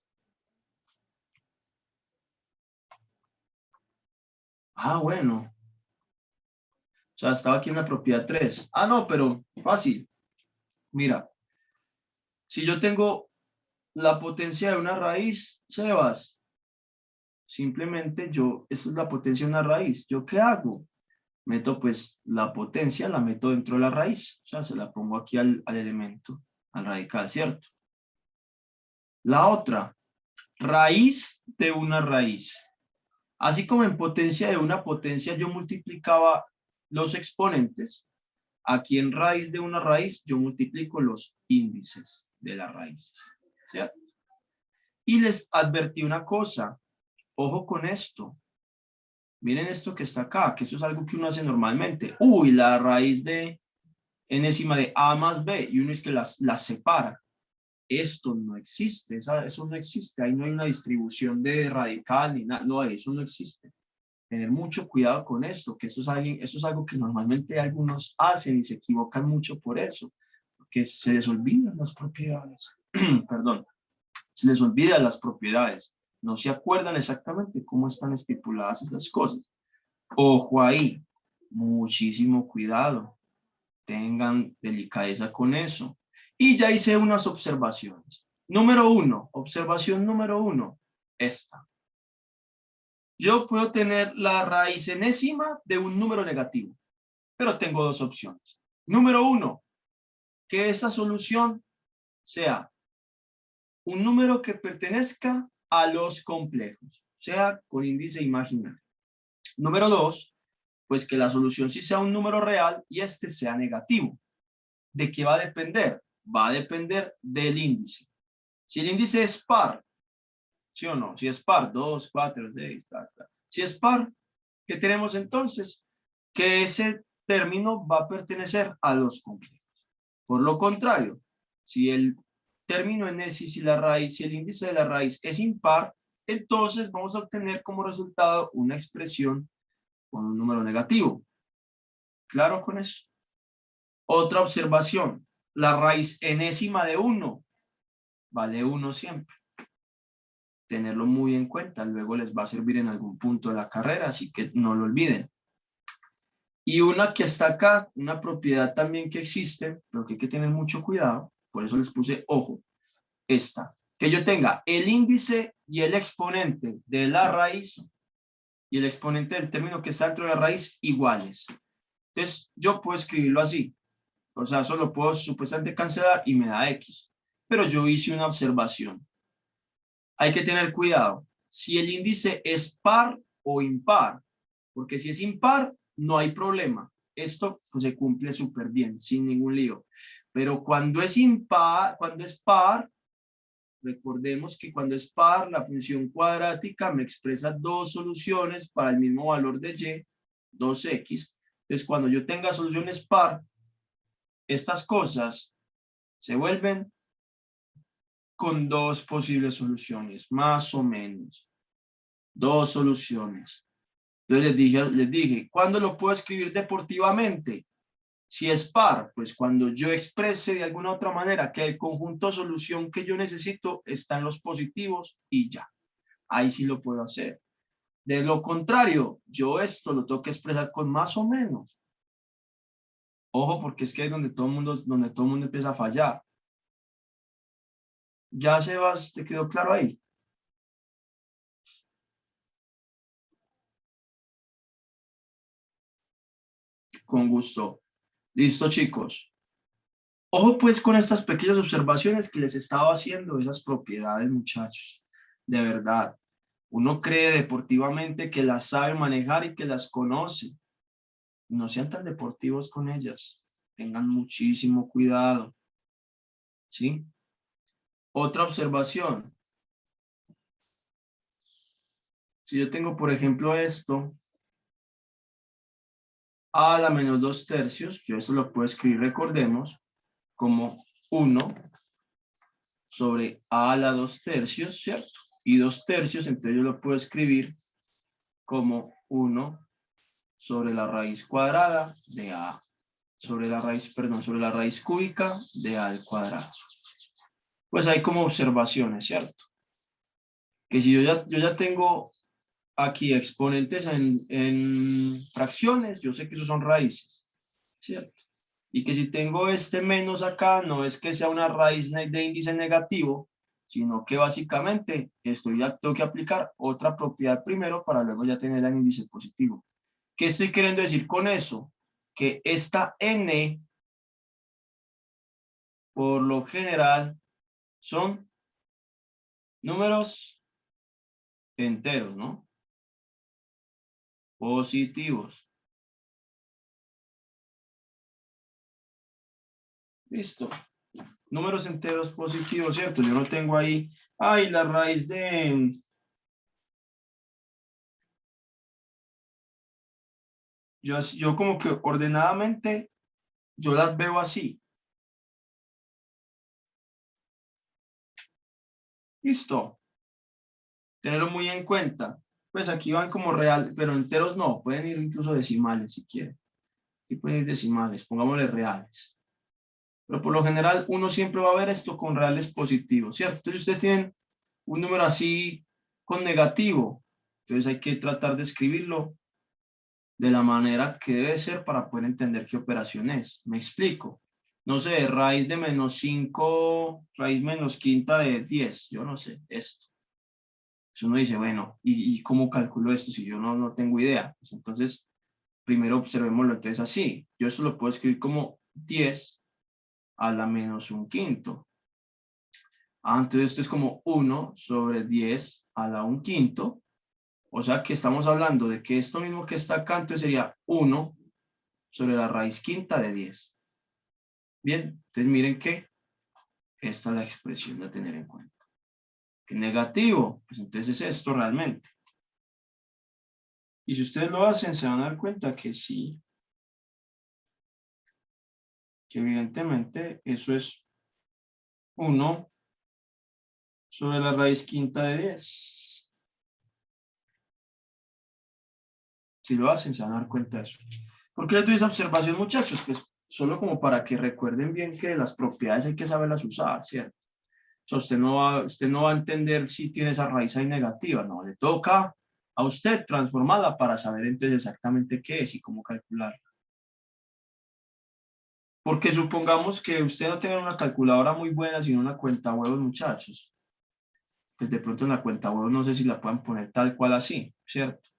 Ah, bueno. O sea, estaba aquí en la propiedad 3. Ah, no, pero fácil. Mira, si yo tengo la potencia de una raíz, Sebas, simplemente esto es la potencia de una raíz. ¿Yo qué hago? Meto pues la potencia, la meto dentro de la raíz. O sea, se la pongo aquí al elemento, al radical, ¿cierto? La otra, raíz de una raíz. Así como en potencia de una potencia yo multiplicaba los exponentes, aquí en raíz de una raíz yo multiplico los índices de la raíz, ¿cierto? Y les advertí una cosa, ojo con esto. Miren esto que está acá, que eso es algo que uno hace normalmente. Uy, la raíz de enésima de A más B, y uno es que las separa. Esto no existe, eso no existe, ahí no hay una distribución de radical ni nada, no, eso no existe. Tener mucho cuidado con esto, que esto es algo que normalmente algunos hacen y se equivocan mucho por eso, porque se les olvidan las propiedades, perdón, se les olvidan las propiedades, no se acuerdan exactamente cómo están estipuladas esas cosas. Ojo ahí, muchísimo cuidado, tengan delicadeza con eso. Y ya hice unas observaciones. Número 1, observación número 1, esta. Yo puedo tener la raíz enésima de un número negativo, pero tengo dos opciones. Número 1, que esa solución sea un número que pertenezca a los complejos, sea con índice imaginario. Número 2, pues que la solución sí sea un número real y este sea negativo. ¿De qué va a depender? Va a depender del índice. Si el índice es par, ¿sí o no? Si es par, 2, 4, 6, tal. Si es par, ¿qué tenemos entonces? Que ese término va a pertenecer a los complejos. Por lo contrario, si el término en ese, si la raíz, si el índice de la raíz es impar, entonces vamos a obtener como resultado una expresión con un número negativo. ¿Claro con eso? Otra observación, la raíz enésima de 1 vale 1 siempre. Tenerlo muy en cuenta, luego les va a servir en algún punto de la carrera, así que no lo olviden. Y una que está acá, una propiedad también que existe, pero que hay que tener mucho cuidado, por eso les puse ojo, esta, que yo tenga el índice y el exponente de la raíz y el exponente del término que está dentro de la raíz iguales. Entonces, yo puedo escribirlo así, o sea, solo puedo supuestamente cancelar y me da X, pero yo hice una observación. Hay que tener cuidado si el índice es par o impar, porque si es impar, no hay problema. Esto pues, se cumple súper bien, sin ningún lío. Pero cuando es impar, cuando es par, recordemos que cuando es par, la función cuadrática me expresa dos soluciones para el mismo valor de y, 2x. Entonces, cuando yo tenga soluciones par, estas cosas se vuelven con dos posibles soluciones, más o menos. Dos soluciones. Entonces les dije, ¿cuándo lo puedo escribir deportivamente? Si es par, pues cuando yo exprese de alguna otra manera que el conjunto solución que yo necesito está en los positivos y ya. Ahí sí lo puedo hacer. De lo contrario, yo esto lo tengo que expresar con más o menos. Ojo, porque es que es donde todo el mundo empieza a fallar. Ya, Sebas, ¿te quedó claro ahí? Con gusto. Listo, chicos. Ojo pues con estas pequeñas observaciones que les estaba haciendo, esas propiedades, muchachos. De verdad. Uno cree deportivamente que las sabe manejar y que las conoce. No sean tan deportivos con ellas. Tengan muchísimo cuidado. ¿Sí? Otra observación. Si yo tengo, por ejemplo, esto, a la menos 2/3, yo eso lo puedo escribir, recordemos, como 1 sobre a la 2/3, ¿cierto? Y 2/3, entonces yo lo puedo escribir como 1 sobre la raíz cuadrada de a, sobre la raíz cúbica de a al cuadrado. Pues hay como observaciones, ¿cierto? Que si yo ya tengo aquí exponentes en fracciones, yo sé que esos son raíces, ¿cierto? Y que si tengo este menos acá, no es que sea una raíz de índice negativo, sino que básicamente esto ya tengo que aplicar otra propiedad primero para luego ya tener el índice positivo. ¿Qué estoy queriendo decir con eso? Que esta n, por lo general, son números enteros, ¿no? Positivos. Listo. Números enteros positivos, ¿cierto? Yo no tengo ahí, ay, la raíz de... Yo como que ordenadamente yo las veo así. Listo. Tenerlo muy en cuenta. Pues aquí van como real, pero enteros no. Pueden ir incluso decimales si quieren. Aquí pueden ir decimales. Pongámosle reales. Pero por lo general uno siempre va a ver esto con reales positivos, ¿cierto? Entonces ustedes tienen un número así con negativo. Entonces hay que tratar de escribirlo de la manera que debe ser para poder entender qué operación es. Me explico. No sé, raíz de menos 5, raíz menos quinta de 10. Yo no sé, esto. Entonces uno dice, bueno, ¿y cómo calculo esto si yo no tengo idea? Pues entonces, primero observémoslo entonces así. Yo eso lo puedo escribir como 10 a la menos un quinto. Entonces esto es como 1 sobre 10 a la un quinto. O sea que estamos hablando de que esto mismo que está acá, entonces sería 1 sobre la raíz quinta de 10. Bien, entonces miren que esta es la expresión a tener en cuenta. ¿Qué negativo? Pues entonces es esto realmente. Y si ustedes lo hacen, se van a dar cuenta que sí. Que evidentemente eso es 1 sobre la raíz quinta de 10. Si lo hacen, se van a dar cuenta de eso. ¿Por qué les doy esa observación, muchachos? Pues solo como para que recuerden bien que las propiedades hay que saberlas usar, ¿cierto? O sea, usted no va a entender si tiene esa raíz ahí negativa, no, le toca a usted transformarla para saber entonces exactamente qué es y cómo calcularla. Porque supongamos que usted no tenga una calculadora muy buena, sino una cuenta huevos, muchachos. Pues de pronto en la cuenta huevos no sé si la puedan poner tal cual así, ¿cierto?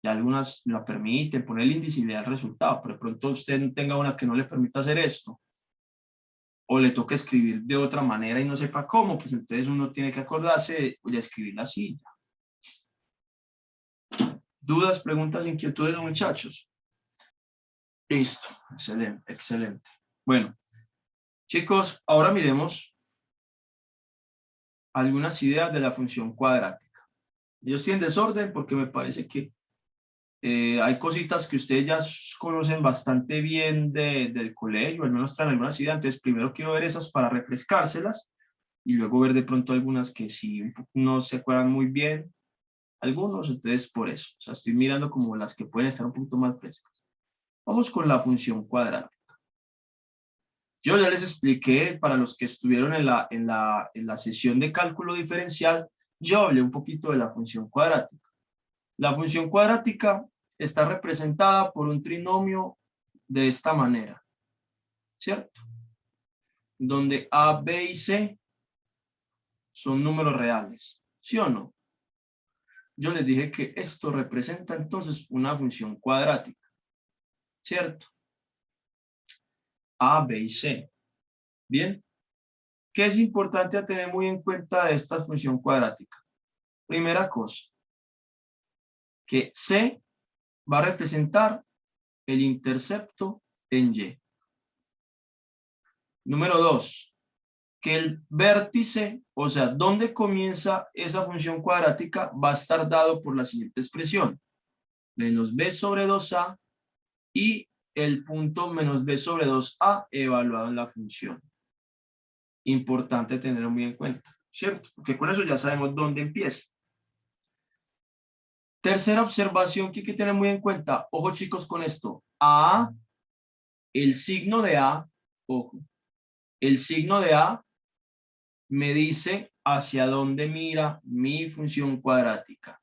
Y algunas la permiten poner el índice y le da el resultado, pero de pronto usted tenga una que no le permita hacer esto, o le toca escribir de otra manera y no sepa cómo, pues entonces uno tiene que acordarse de escribirla así. ¿Dudas, preguntas, inquietudes, muchachos? Listo, excelente, excelente. Bueno, chicos, ahora miremos algunas ideas de la función cuadrática. Yo estoy en desorden porque me parece que hay cositas que ustedes ya conocen bastante bien del colegio, al menos traen algunas ideas, entonces primero quiero ver esas para refrescárselas y luego ver de pronto algunas que sí no se acuerdan muy bien, algunos, entonces por eso, o sea, estoy mirando como las que pueden estar un poquito más frescas. Vamos con la función cuadrática. Yo ya les expliqué, para los que estuvieron en la sesión de cálculo diferencial, yo hablé un poquito de la función cuadrática. La función cuadrática está representada por un trinomio de esta manera, ¿cierto? Donde A, B y C son números reales, ¿sí o no? Yo les dije que esto representa entonces una función cuadrática, ¿cierto? A, B y C. Bien. ¿Qué es importante a tener muy en cuenta de esta función cuadrática? Primera cosa, que C va a representar el intercepto en Y. Número 2, que el vértice, o sea, donde comienza esa función cuadrática, va a estar dado por la siguiente expresión. Menos B sobre 2A y el punto menos B sobre 2A evaluado en la función. Importante tenerlo muy en cuenta, ¿cierto? Porque con eso ya sabemos dónde empieza. Tercera observación que hay que tener muy en cuenta. Ojo, chicos, con esto. A, el signo de A, ojo, el signo de A me dice hacia dónde mira mi función cuadrática.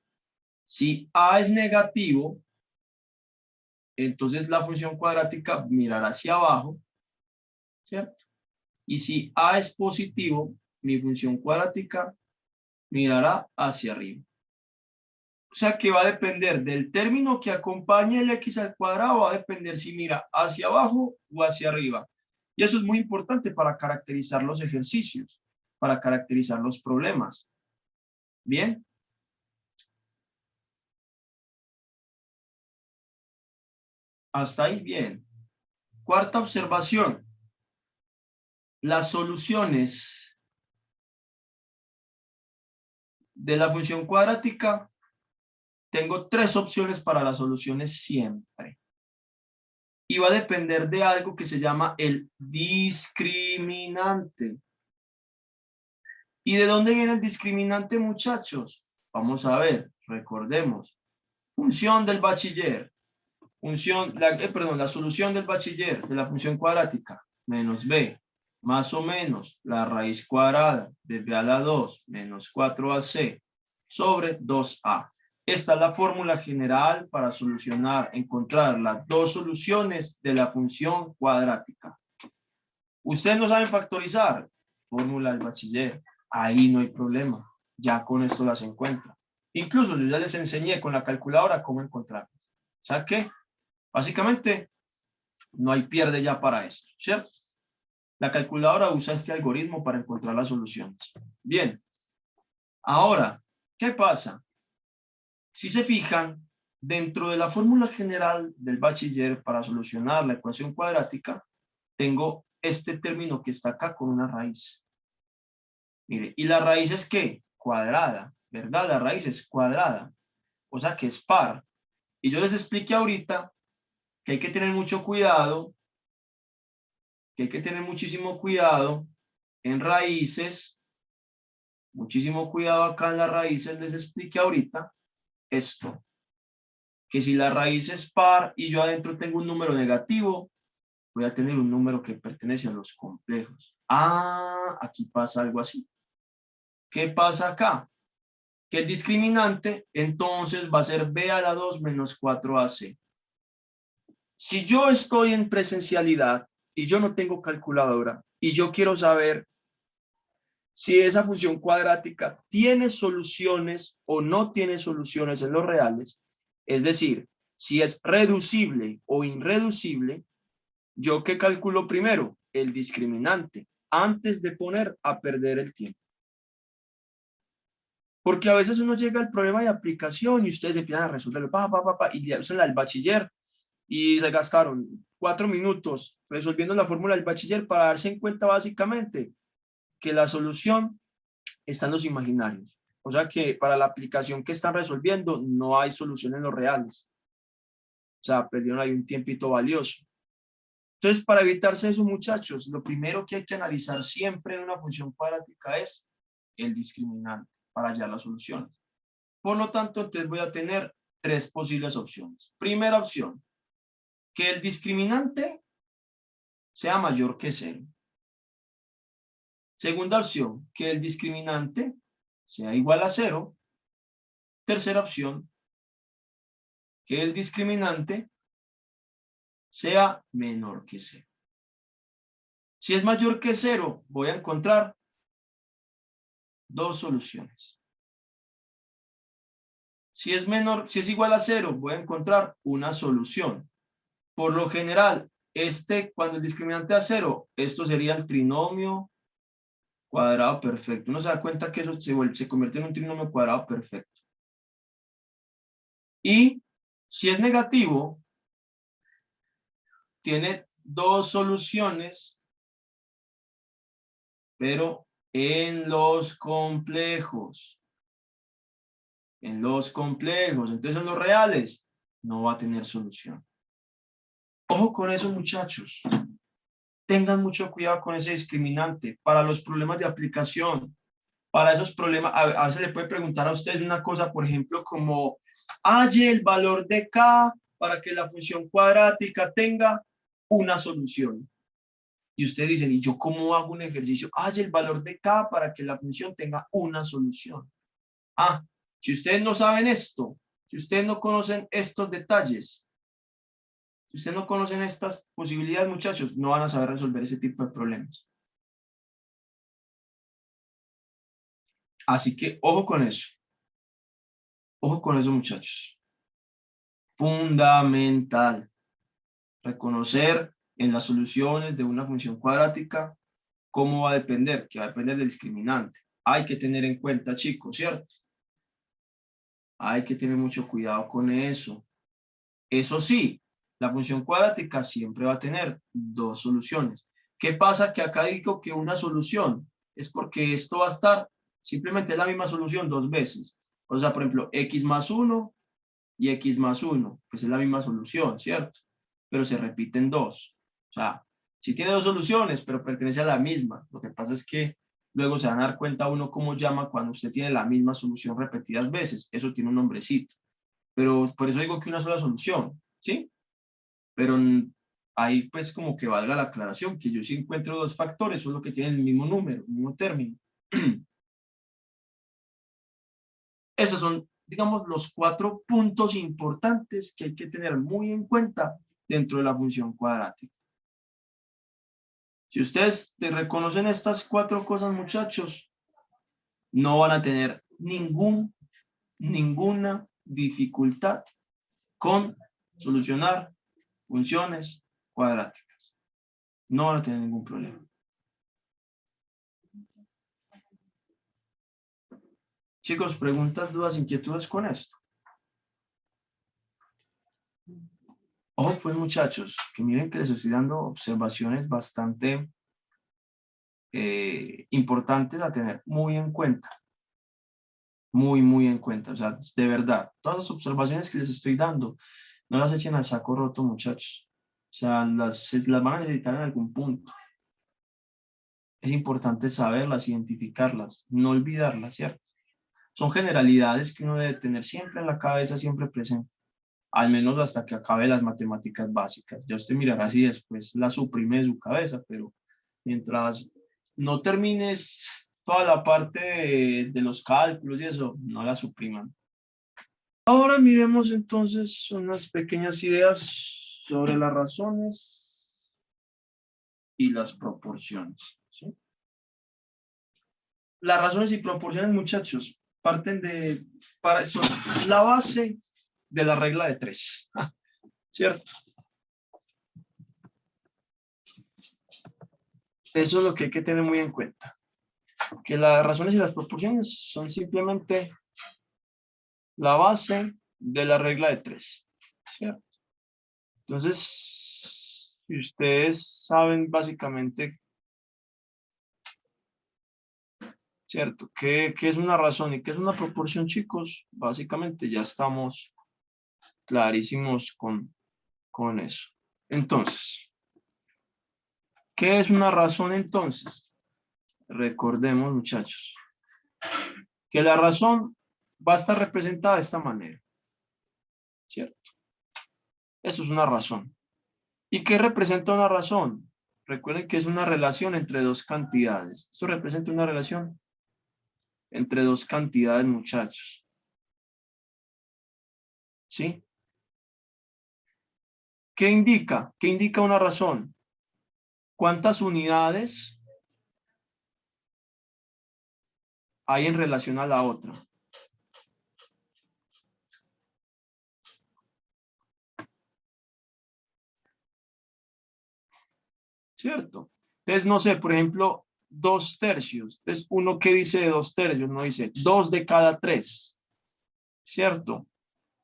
Si A es negativo, entonces la función cuadrática mirará hacia abajo, ¿cierto? Y si A es positivo, mi función cuadrática mirará hacia arriba. O sea que va a depender del término que acompañe el x al cuadrado, va a depender si mira hacia abajo o hacia arriba. Y eso es muy importante para caracterizar los ejercicios, para caracterizar los problemas. Bien. Hasta ahí bien. Cuarta observación. Las soluciones de la función cuadrática, tengo tres opciones para las soluciones siempre. y va a depender de algo que se llama el discriminante. ¿Y de dónde viene el discriminante, muchachos? Vamos a ver, recordemos. Función del bachiller. La solución del bachiller de la función cuadrática, menos b, más o menos la raíz cuadrada de b a la 2 menos 4ac sobre 2a. Esta es la fórmula general para encontrar las dos soluciones de la función cuadrática. Ustedes no saben factorizar, fórmula del bachiller, ahí no hay problema, ya con esto las encuentran. Incluso yo ya les enseñé con la calculadora cómo encontrarlas. O sea que, básicamente, no hay pierde ya para esto, ¿cierto? La calculadora usa este algoritmo para encontrar las soluciones. Bien, ahora, ¿qué pasa? Si se fijan, dentro de la fórmula general del bachiller para solucionar la ecuación cuadrática, tengo este término que está acá con una raíz. Mire, ¿y la raíz es qué? Cuadrada, ¿verdad? La raíz es cuadrada, o sea que es par. Y yo les expliqué ahorita que hay que tener mucho cuidado, que hay que tener muchísimo cuidado en raíces, muchísimo cuidado acá en las raíces, les expliqué ahorita esto, que si la raíz es par y yo adentro tengo un número negativo, voy a tener un número que pertenece a los complejos. Ah, aquí pasa algo así. ¿Qué pasa acá? Que el discriminante entonces va a ser b a la 2 menos 4ac. Si yo estoy en presencialidad y yo no tengo calculadora y yo quiero saber si esa función cuadrática tiene soluciones o no tiene soluciones en los reales, es decir, si es reducible o irreducible, ¿yo qué calculo primero? El discriminante, antes de poner a perder el tiempo. Porque a veces uno llega al problema de aplicación y ustedes empiezan a resolverlo, y usan el bachiller y se gastaron 4 minutos resolviendo la fórmula del bachiller para darse en cuenta básicamente que la solución está en los imaginarios. O sea que para la aplicación que están resolviendo no hay solución en los reales. O sea, perdieron ahí un tiempito valioso. Entonces, para evitarse eso, muchachos, lo primero que hay que analizar siempre en una función cuadrática es el discriminante para hallar las soluciones. Por lo tanto, entonces voy a tener 3 posibles opciones. Primera opción, que el discriminante sea mayor que 0. Segunda opción, que el discriminante sea igual a 0. Tercera opción, que el discriminante sea menor que 0. Si es mayor que 0, voy a encontrar 2 soluciones. Si es igual a 0, voy a encontrar una solución. Por lo general, cuando el discriminante a 0, esto sería el trinomio cuadrado perfecto. Uno se da cuenta que eso se convierte en un trinomio cuadrado perfecto. Y si es negativo, tiene 2 soluciones, pero en los complejos. En los complejos. Entonces, en los reales, no va a tener solución. Ojo con eso, muchachos. Tengan mucho cuidado con ese discriminante para los problemas de aplicación. Para esos problemas, a veces le puede preguntar a ustedes una cosa, por ejemplo, como halle el valor de K para que la función cuadrática tenga una solución. Y ustedes dicen, ¿y yo cómo hago un ejercicio? Halle el valor de K para que la función tenga una solución. Ah, si ustedes no saben esto, si ustedes no conocen estos detalles, si ustedes no conocen estas posibilidades, muchachos, no van a saber resolver ese tipo de problemas. Así que ojo con eso. Ojo con eso, muchachos. Fundamental. Reconocer en las soluciones de una función cuadrática cómo va a depender, que va a depender del discriminante. Hay que tener en cuenta, chicos, ¿cierto? Hay que tener mucho cuidado con eso. Eso sí, la función cuadrática siempre va a tener 2 soluciones. ¿Qué pasa? Que acá digo que una solución es porque esto va a estar simplemente la misma solución 2 veces. O sea, por ejemplo, x más 1 y x más 1, pues es la misma solución, ¿cierto? pero se repiten dos. O sea, sí tiene dos soluciones, pero pertenece a la misma. Lo que pasa es que luego se van a dar cuenta uno cómo llama cuando usted tiene la misma solución repetidas veces. Eso tiene un nombrecito. Pero por eso digo que una sola solución, ¿sí? Pero ahí pues como que valga la aclaración, que yo sí encuentro dos factores, solo que tienen el mismo número, el mismo término. Esos son, digamos, los 4 puntos importantes que hay que tener muy en cuenta dentro de la función cuadrática. Si ustedes te reconocen estas 4 cosas, muchachos, no van a tener ninguna dificultad con solucionar funciones cuadráticas. No van a tener ningún problema. Chicos, preguntas, dudas, inquietudes con esto. Ojo, pues muchachos, que miren que les estoy dando observaciones bastante importantes a tener muy en cuenta. Muy en cuenta. O sea, de verdad, todas las observaciones que les estoy dando, no las echen al saco roto, muchachos. O sea, las van a necesitar en algún punto. Es importante saberlas, identificarlas, no olvidarlas, ¿cierto? Son generalidades que uno debe tener siempre en la cabeza, siempre presente. Al menos hasta que acabe las matemáticas básicas. Ya usted mirará si después la suprime de su cabeza, pero mientras no termines toda la parte de los cálculos y eso, no la supriman. Ahora miremos entonces unas pequeñas ideas sobre las razones y las proporciones, ¿sí? Las razones y proporciones, muchachos, parten son la base de la regla de 3, ¿cierto? Eso es lo que hay que tener muy en cuenta. Que las razones y las proporciones son simplemente la base de la regla de 3, ¿cierto? Entonces, si ustedes saben básicamente, ¿cierto? ¿Qué es una razón y qué es una proporción, chicos? Básicamente ya estamos clarísimos con eso. Entonces, ¿qué es una razón entonces? Recordemos, muchachos, que la razón va a estar representada de esta manera, ¿cierto? Eso es una razón. ¿Y qué representa una razón? Recuerden que es una relación entre dos cantidades. Esto representa una relación entre dos cantidades, muchachos. ¿Sí? ¿Qué indica? ¿Qué indica una razón? ¿Cuántas unidades hay en relación a la otra? ¿Cierto? Entonces, no sé, por ejemplo, 2/3. Entonces, uno que dice de 2/3, uno dice 2 de cada 3. ¿Cierto?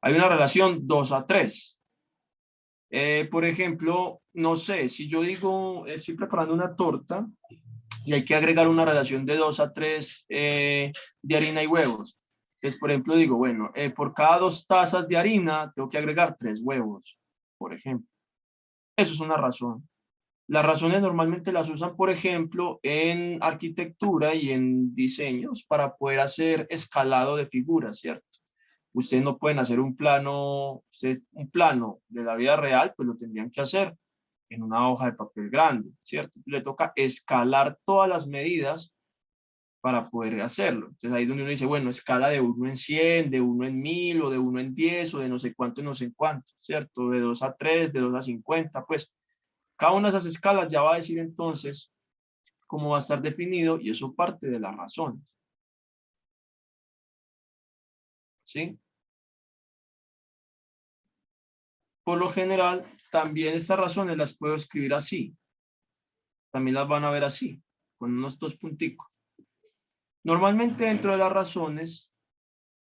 Hay una relación 2/3. Por ejemplo, no sé, si yo digo, estoy preparando una torta y hay que agregar una relación de 2/3 de harina y huevos. Entonces, por ejemplo, digo, bueno, por cada 2 tazas de harina tengo que agregar 3 huevos, por ejemplo. Eso es una razón. Las razones normalmente las usan, por ejemplo, en arquitectura y en diseños para poder hacer escalado de figuras, ¿cierto? Ustedes no pueden hacer un plano de la vida real, pues lo tendrían que hacer en una hoja de papel grande, ¿cierto? Le toca escalar todas las medidas para poder hacerlo. Entonces ahí es donde uno dice, bueno, escala de 1 en 100, de 1 en 1000, o de 1 en 10, o de no sé cuánto en no sé cuánto, ¿cierto? De 2/3, de 2/50, pues cada una de esas escalas ya va a decir entonces cómo va a estar definido y eso parte de las razones, ¿sí? Por lo general, también estas razones las puedo escribir así. También las van a ver así, con unos 2 punticos. Normalmente dentro de las razones,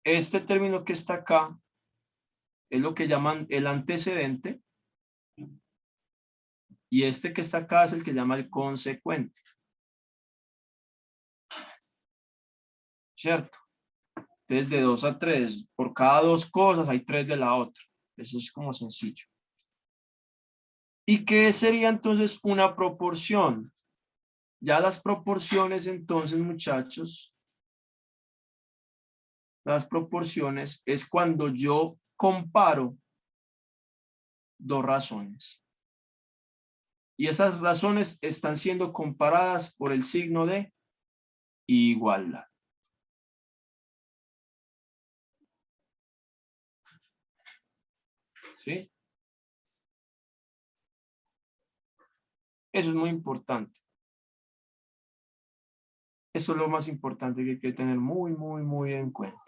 este término que está acá es lo que llaman el antecedente y este que está acá es el que llama el consecuente. ¿Cierto? Entonces de 2/3, por cada 2 cosas hay 3 de la otra. Eso es como sencillo. ¿Y qué sería entonces una proporción? Ya las proporciones entonces, muchachos, las proporciones es cuando yo comparo dos razones. Y esas razones están siendo comparadas por el signo de igualdad. ¿Sí? Eso es muy importante. Eso es lo más importante que hay que tener muy en cuenta.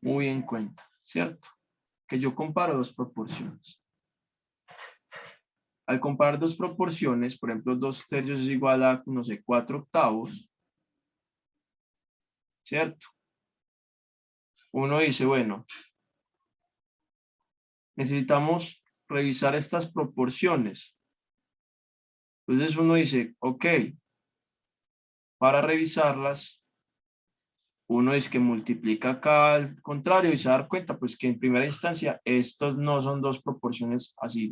Muy en cuenta, ¿cierto? Que yo comparo dos proporciones. Al comparar dos proporciones, por ejemplo, 2/3 es igual a, no sé, 4/8, ¿cierto? Uno dice, bueno, necesitamos revisar estas proporciones. Entonces uno dice, ok, para revisarlas, uno es que multiplica acá al contrario y se da cuenta, pues que en primera instancia estos no son dos proporciones así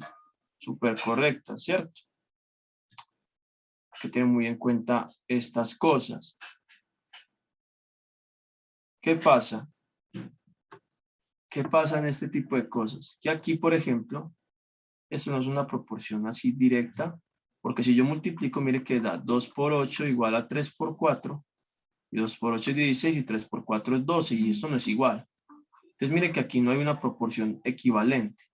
súper correctas, ¿cierto? Hay que tener muy en cuenta estas cosas. ¿Qué pasa? ¿Qué pasa en este tipo de cosas? Que aquí, por ejemplo, esto no es una proporción así directa, porque si yo multiplico, mire que da 2 por 8 igual a 3 por 4, y 2 por 8 es 16 y 3 por 4 es 12, y esto no es igual. Entonces mire que aquí no hay una proporción equivalente.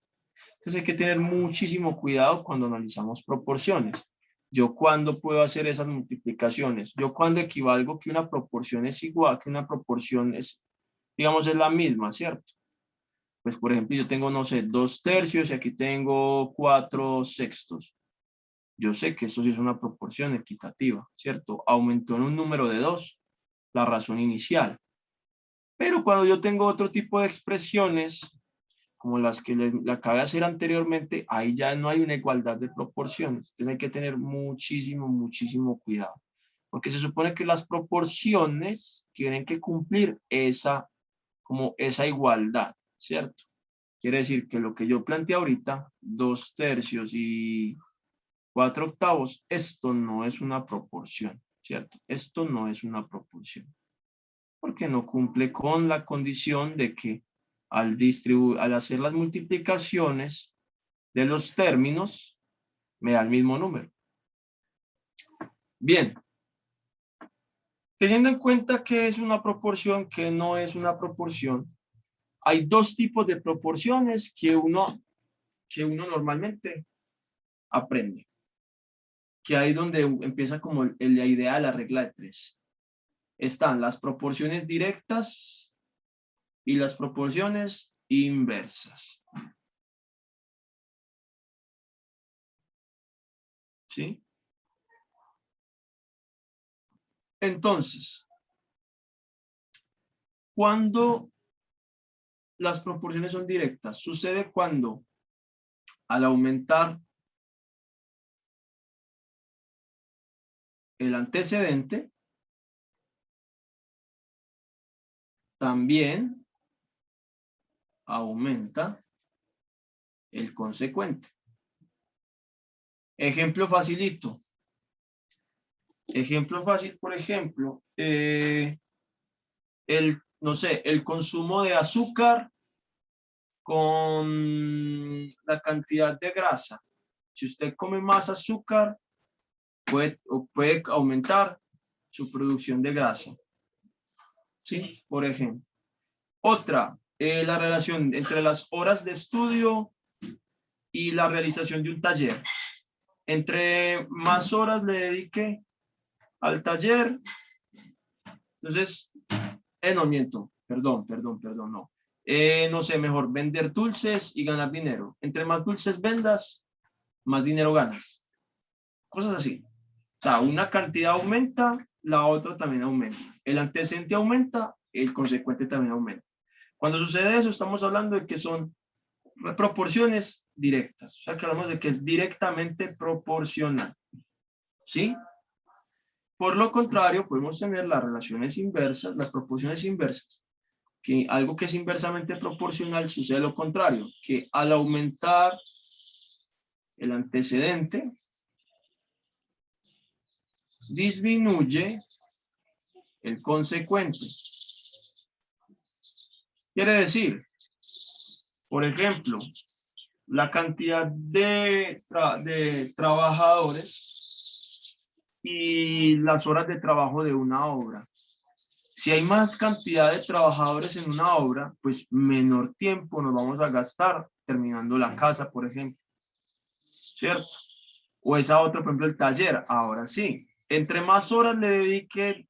Entonces hay que tener muchísimo cuidado cuando analizamos proporciones. ¿Yo cuándo puedo hacer esas multiplicaciones? ¿Yo cuándo equivalgo que una proporción es igual, que una proporción es, digamos, es la misma, ¿cierto? Pues, por ejemplo, yo tengo, no sé, 2/3 y aquí tengo 4/6. Yo sé que eso sí es una proporción equitativa, ¿cierto? Aumentó en un número de 2 la razón inicial. Pero cuando yo tengo otro tipo de expresiones, como las que le acabé de hacer anteriormente, ahí ya no hay una igualdad de proporciones. Entonces hay que tener muchísimo cuidado. Porque se supone que las proporciones tienen que cumplir esa igualdad, ¿cierto? Quiere decir que lo que yo planteé ahorita, 2/3 y 4/8, esto no es una proporción, ¿cierto? Esto no es una proporción. Porque no cumple con la condición de que al hacer las multiplicaciones de los términos, me da el mismo número. Bien. Teniendo en cuenta que es una proporción, que no es una proporción, hay dos tipos de proporciones que uno normalmente aprende. Que ahí donde empieza como la idea de la regla de 3. Están las proporciones directas y las proporciones inversas. ¿Sí? Entonces, cuando las proporciones son directas, sucede cuando al aumentar el antecedente, también aumenta el consecuente. Ejemplo facilito. Ejemplo fácil, por ejemplo, no sé, el consumo de azúcar con la cantidad de grasa. Si usted come más azúcar, puede aumentar su producción de grasa. ¿Sí? Por ejemplo. Otra, la relación entre las horas de estudio y la realización de un taller. Entre más horas le dedique al taller, entonces, no miento, perdón, no. No sé, mejor vender dulces y ganar dinero. Entre más dulces vendas, más dinero ganas. Cosas así. O sea, una cantidad aumenta, la otra también aumenta. El antecedente aumenta, el consecuente también aumenta. Cuando sucede eso, estamos hablando de que son proporciones directas. O sea, que hablamos de que es directamente proporcional. ¿Sí? Por lo contrario, podemos tener las relaciones inversas, las proporciones inversas, que algo que es inversamente proporcional sucede lo contrario, que al aumentar el antecedente disminuye el consecuente. Quiere decir, por ejemplo, la cantidad de trabajadores y las horas de trabajo de una obra. Si hay más cantidad de trabajadores en una obra, pues menor tiempo nos vamos a gastar terminando la casa, por ejemplo. ¿Cierto? O esa otra, por ejemplo, el taller. Ahora sí, entre más horas le dedique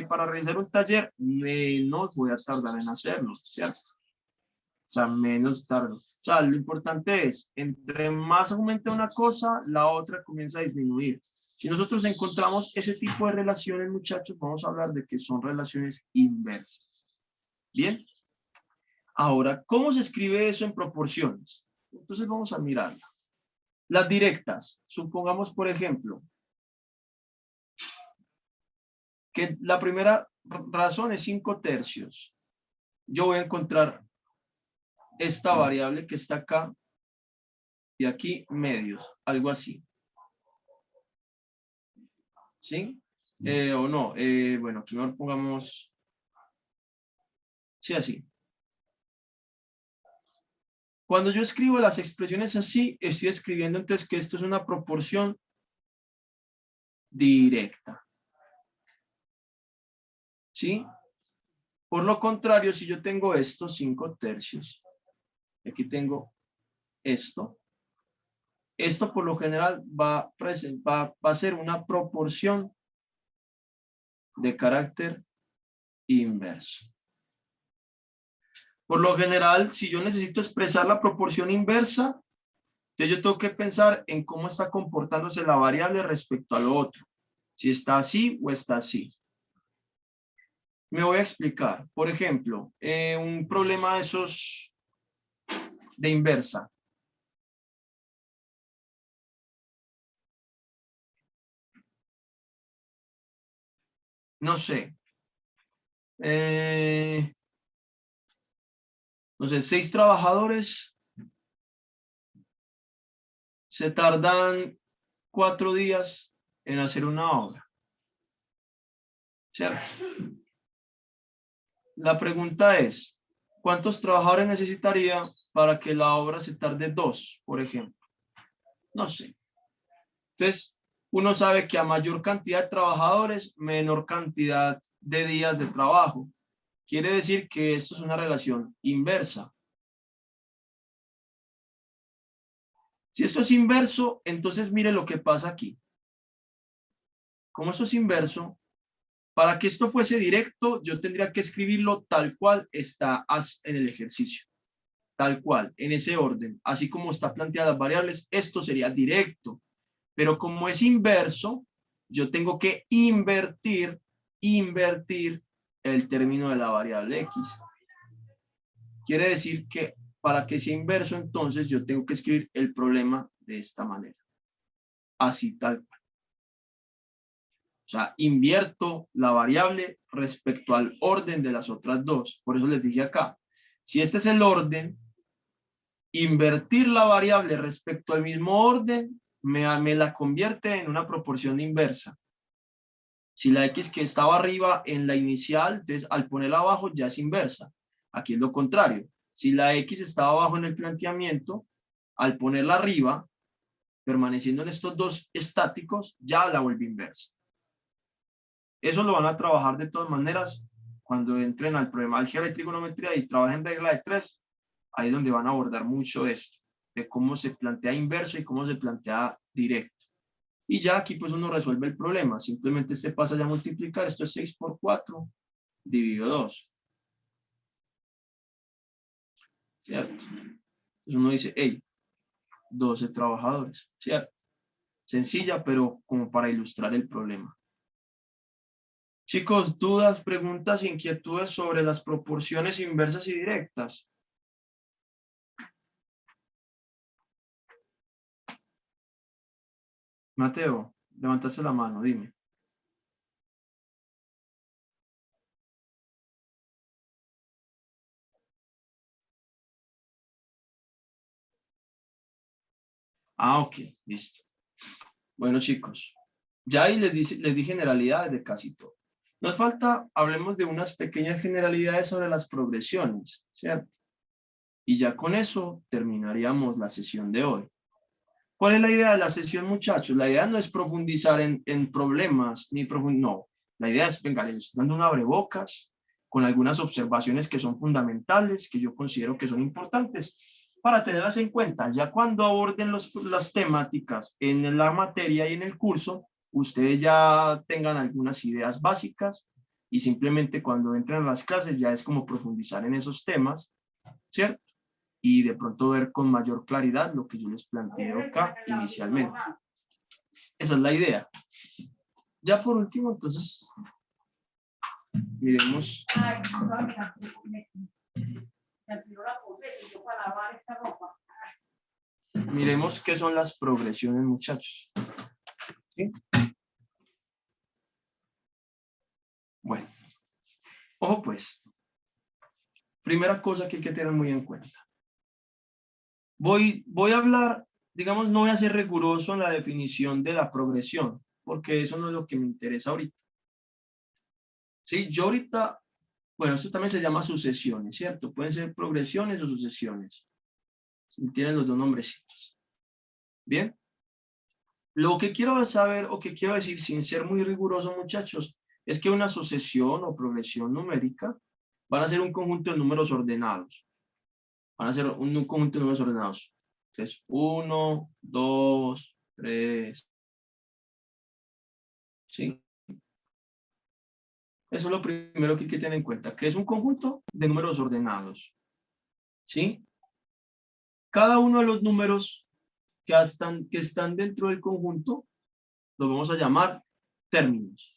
para realizar un taller, menos voy a tardar en hacerlo, ¿cierto? O sea, menos tardo. O sea, lo importante es, entre más aumenta una cosa, la otra comienza a disminuir. Si nosotros encontramos ese tipo de relaciones, muchachos, vamos a hablar de que son relaciones inversas. ¿Bien? Ahora, ¿cómo se escribe eso en proporciones? Entonces vamos a mirarla. Las directas, supongamos, por ejemplo, que la primera razón es 5/3. Yo voy a encontrar esta variable que está acá y aquí medios, algo así. ¿Sí? O no, bueno, aquí mejor pongamos, sí, así. Cuando yo escribo las expresiones así, estoy escribiendo entonces que esto es una proporción directa. ¿Sí? Por lo contrario, si yo tengo esto, 5/3, aquí tengo esto por lo general va a ser una proporción de carácter inverso. Por lo general, si yo necesito expresar la proporción inversa, entonces yo tengo que pensar en cómo está comportándose la variable respecto al otro. Si está así o está así. Me voy a explicar. Por ejemplo, un problema de esos de inversa. No sé. No sé, 6 trabajadores se tardan 4 días en hacer una obra. ¿Cierto? La pregunta es, ¿cuántos trabajadores necesitaría para que la obra se tarde 2, por ejemplo? No sé. Entonces, uno sabe que a mayor cantidad de trabajadores, menor cantidad de días de trabajo. Quiere decir que esto es una relación inversa. Si esto es inverso, entonces mire lo que pasa aquí. Como esto es inverso, para que esto fuese directo, yo tendría que escribirlo tal cual está en el ejercicio. Tal cual, en ese orden. Así como está planteadas las variables, esto sería directo. Pero como es inverso, yo tengo que invertir el término de la variable x. Quiere decir que para que sea inverso, entonces yo tengo que escribir el problema de esta manera. Así tal cual. O sea, invierto la variable respecto al orden de las otras dos. Por eso les dije acá, si este es el orden, invertir la variable respecto al mismo orden me la convierte en una proporción inversa. Si la x que estaba arriba en la inicial, entonces al ponerla abajo ya es inversa. Aquí es lo contrario. Si la x estaba abajo en el planteamiento, al ponerla arriba, permaneciendo en estos dos estáticos, ya la vuelve inversa. Eso lo van a trabajar de todas maneras cuando entren al problema de álgebra y trigonometría y trabajen regla de 3. Ahí es donde van a abordar mucho esto, de cómo se plantea inverso y cómo se plantea directo. Y ya aquí pues uno resuelve el problema. Simplemente este pasa ya a multiplicar. Esto es 6 por 4 dividido 2. ¿Cierto? Entonces uno dice, hey, 12 trabajadores. ¿Cierto? Sencilla, pero como para ilustrar el problema. Chicos, dudas, preguntas, inquietudes sobre las proporciones inversas y directas. Mateo, levantaste la mano, dime. Ah, ok, listo. Bueno, chicos, ya ahí les di generalidades de casi todo. Nos falta, hablemos de unas pequeñas generalidades sobre las progresiones, ¿cierto? Y ya con eso terminaríamos la sesión de hoy. ¿Cuál es la idea de la sesión, muchachos? La idea no es profundizar en problemas, no. La idea es, venga, les estoy dando un abrebocas con algunas observaciones que son fundamentales, que yo considero que son importantes, para tenerlas en cuenta. Ya cuando aborden las temáticas en la materia y en el curso, ustedes ya tengan algunas ideas básicas y simplemente cuando entren a las clases ya es como profundizar en esos temas, ¿cierto? Y de pronto ver con mayor claridad lo que yo les planteo acá inicialmente. Esa es la idea. Ya por último, entonces, miremos. Miremos qué son las progresiones, muchachos. ¿Sí? Bueno, ojo pues. Primera cosa que hay que tener muy en cuenta. Voy a hablar, digamos, no voy a ser riguroso en la definición de la progresión, porque eso no es lo que me interesa ahorita. Sí, yo ahorita, bueno, esto también se llama sucesiones, ¿cierto? Pueden ser progresiones o sucesiones. Tienen los dos nombrecitos. Bien. Lo que quiero saber o que quiero decir sin ser muy riguroso, muchachos, es que una sucesión o progresión numérica van a ser un conjunto de números ordenados. Van a ser un conjunto de números ordenados. Entonces, 1, 2, 3. ¿Sí? Eso es lo primero que hay que tener en cuenta, que es un conjunto de números ordenados. ¿Sí? Cada uno de los números que están dentro del conjunto los vamos a llamar términos.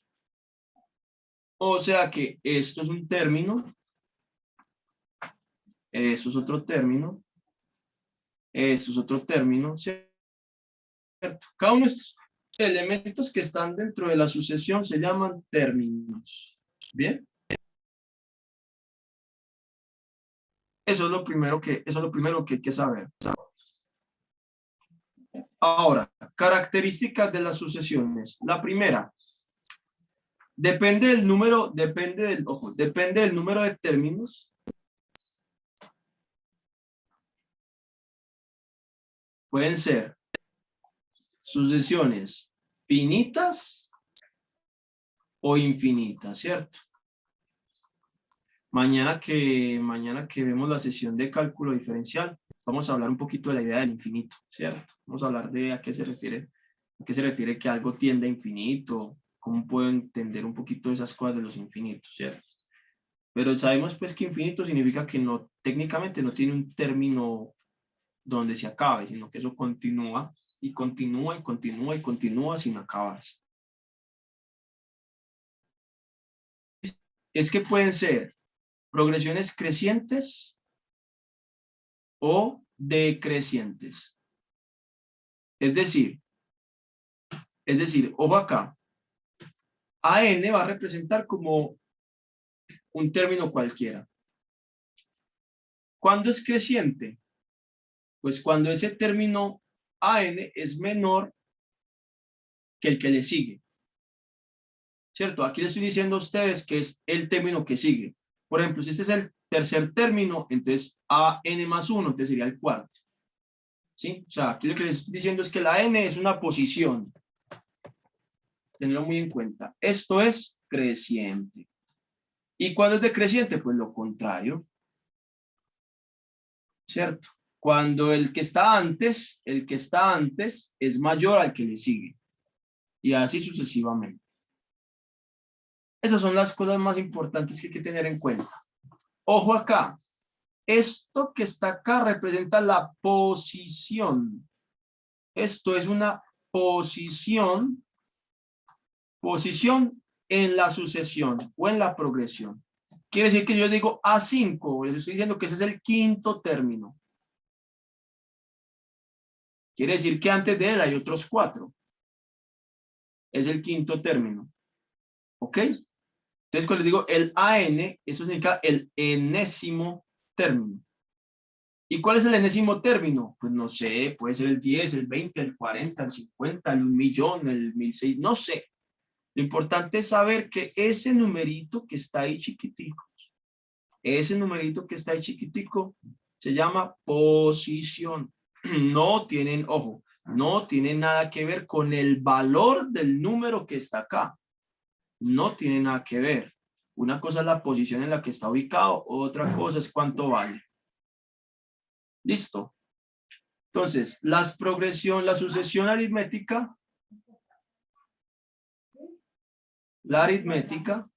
O sea que esto es un término, eso es otro término, eso es otro término, ¿cierto? Cada uno de estos elementos que están dentro de la sucesión se llaman términos. ¿Bien? Eso es lo primero que hay que saber. Ahora, características de las sucesiones. La primera, depende del número de términos. Pueden ser sucesiones finitas o infinitas, ¿cierto? Mañana que vemos la sesión de cálculo diferencial, vamos a hablar un poquito de la idea del infinito, ¿cierto? Vamos a hablar de a qué se refiere que algo tiende a infinito, cómo puedo entender un poquito esas cosas de los infinitos, ¿cierto? Pero sabemos pues que infinito significa que no, técnicamente no tiene un término donde se acabe, sino que eso continúa y continúa y continúa y continúa sin acabarse. Es que pueden ser progresiones crecientes o decrecientes. Es decir, ojo acá, AN va a representar como un término cualquiera. ¿Cuándo es creciente? Pues cuando ese término AN es menor que el que le sigue. ¿Cierto? Aquí les estoy diciendo a ustedes que es el término que sigue. Por ejemplo, si este es el tercer término, entonces AN más 1, entonces sería el cuarto. ¿Sí? O sea, aquí lo que les estoy diciendo es que la N es una posición. Tenlo muy en cuenta. Esto es creciente. ¿Y cuándo es decreciente? Pues lo contrario. ¿Cierto? Cuando el que está antes es mayor al que le sigue. Y así sucesivamente. Esas son las cosas más importantes que hay que tener en cuenta. Ojo acá. Esto que está acá representa la posición. Esto es una posición en la sucesión o en la progresión. Quiere decir que yo digo A5, les estoy diciendo que ese es el quinto término. Quiere decir que antes de él hay otros 4. Es el quinto término. ¿Ok? Entonces, cuando les digo el AN, eso significa el enésimo término. ¿Y cuál es el enésimo término? Pues no sé, puede ser el 10, el 20, el 40, el 50, el 1.000.000, el 1.600, no sé. Lo importante es saber que ese numerito que está ahí chiquitico, se llama posición. No tienen, ojo, no tiene nada que ver con el valor del número que está acá. No tiene nada que ver. Una cosa es la posición en la que está ubicado, otra cosa es cuánto vale. ¿Listo? Entonces, la sucesión aritmética, la aritmética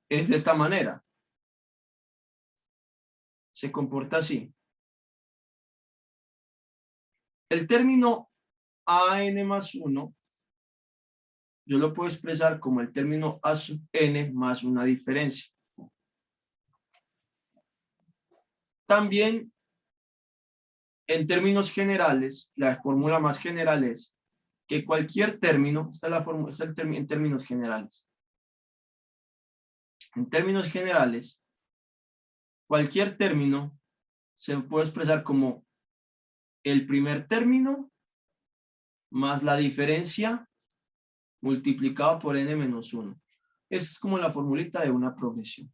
es de esta manera. Se comporta así. El término AN más 1, yo lo puedo expresar como el término A sub n más una diferencia. También, en términos generales, la fórmula más general es que cualquier término, esta es la fórmula, en términos generales. En términos generales, cualquier término se puede expresar como el primer término más la diferencia multiplicado por n menos 1. Esa es como la formulita de una progresión.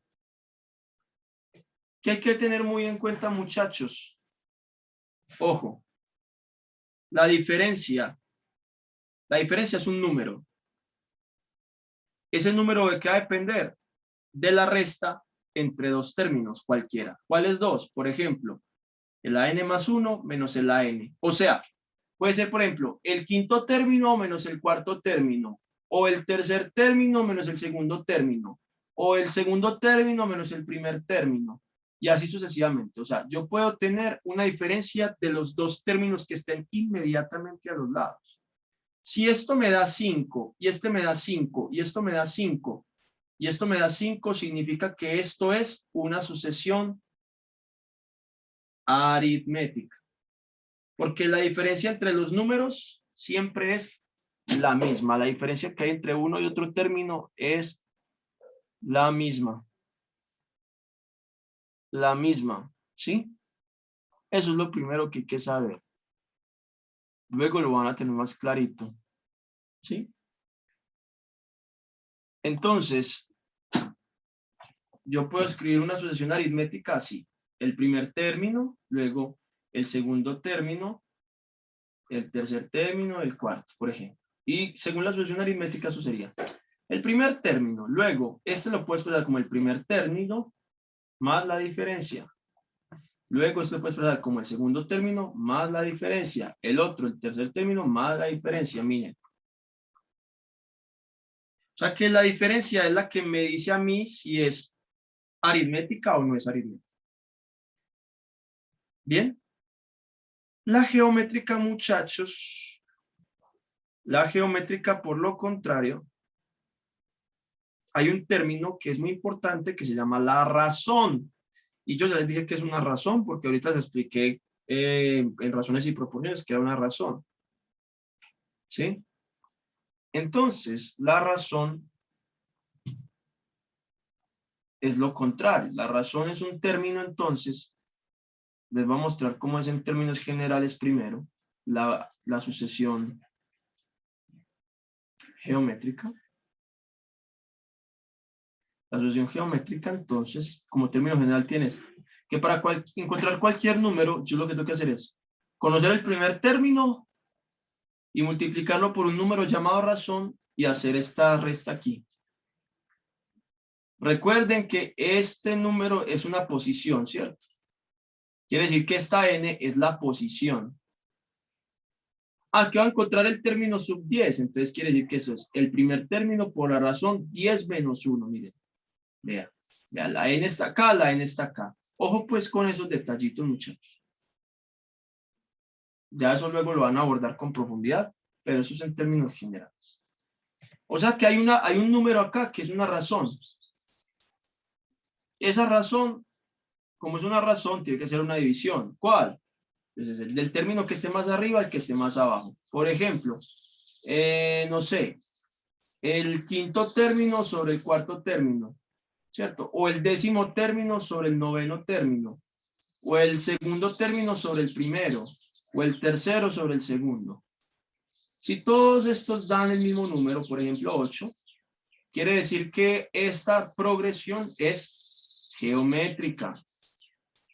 ¿Qué hay que tener muy en cuenta, muchachos? Ojo, la diferencia es un número. Ese número de qué va a depender de la resta entre dos términos cualquiera. ¿Cuáles dos? Por ejemplo, el AN más 1 menos el AN. O sea, puede ser, por ejemplo, el quinto término menos el cuarto término, o el tercer término menos el segundo término, o el segundo término menos el primer término, y así sucesivamente. O sea, yo puedo tener una diferencia de los dos términos que estén inmediatamente a los lados. Si esto me da 5, y este me da 5, y esto me da 5, y esto me da 5, significa que esto es una sucesión aritmética. Porque la diferencia entre los números siempre es la misma. La diferencia que hay entre uno y otro término es la misma. La misma, ¿sí? Eso es lo primero que hay que saber. Luego lo van a tener más clarito, ¿sí? Entonces, yo puedo escribir una sucesión aritmética así. El primer término, luego el segundo término, el tercer término, el cuarto, por ejemplo. Y según la sucesión aritmética, eso sería el primer término. Luego, este lo puedes expresar como el primer término más la diferencia. Luego, esto lo puedes expresar como el segundo término más la diferencia. El otro, el tercer término más la diferencia. Miren. O sea que la diferencia es la que me dice a mí si es aritmética o no es aritmética. Bien. La geométrica, muchachos. La geométrica, por lo contrario, hay un término que es muy importante que se llama la razón. Y yo ya les dije que es una razón, porque ahorita les expliqué en razones y proporciones que era una razón. ¿Sí? Entonces, la razón es lo contrario. La razón es un término, entonces, les voy a mostrar cómo es en términos generales primero, la sucesión geométrica. La sucesión geométrica, entonces, como término general tienes que para encontrar cualquier número, yo lo que tengo que hacer es conocer el primer término y multiplicarlo por un número llamado razón y hacer esta resta aquí. Recuerden que este número es una posición, ¿cierto? Quiere decir que esta n es la posición. Aquí va a encontrar el término sub 10, entonces quiere decir que eso es el primer término por la razón 10 menos 1, miren. Vean, la n está acá, la n está acá. Ojo pues con esos detallitos, muchachos. Ya eso luego lo van a abordar con profundidad, pero eso es en términos generales. O sea que hay un número acá que es una razón. Esa razón, como es una razón, tiene que ser una división. ¿Cuál? Entonces, el del término que esté más arriba al que esté más abajo. Por ejemplo, no sé, el quinto término sobre el cuarto término. ¿cierto? O el 10º término sobre el 9º término, o el 2º término sobre el primero, o el 3º sobre el segundo. Si todos estos dan el mismo número, por ejemplo 8, quiere decir que esta progresión es geométrica.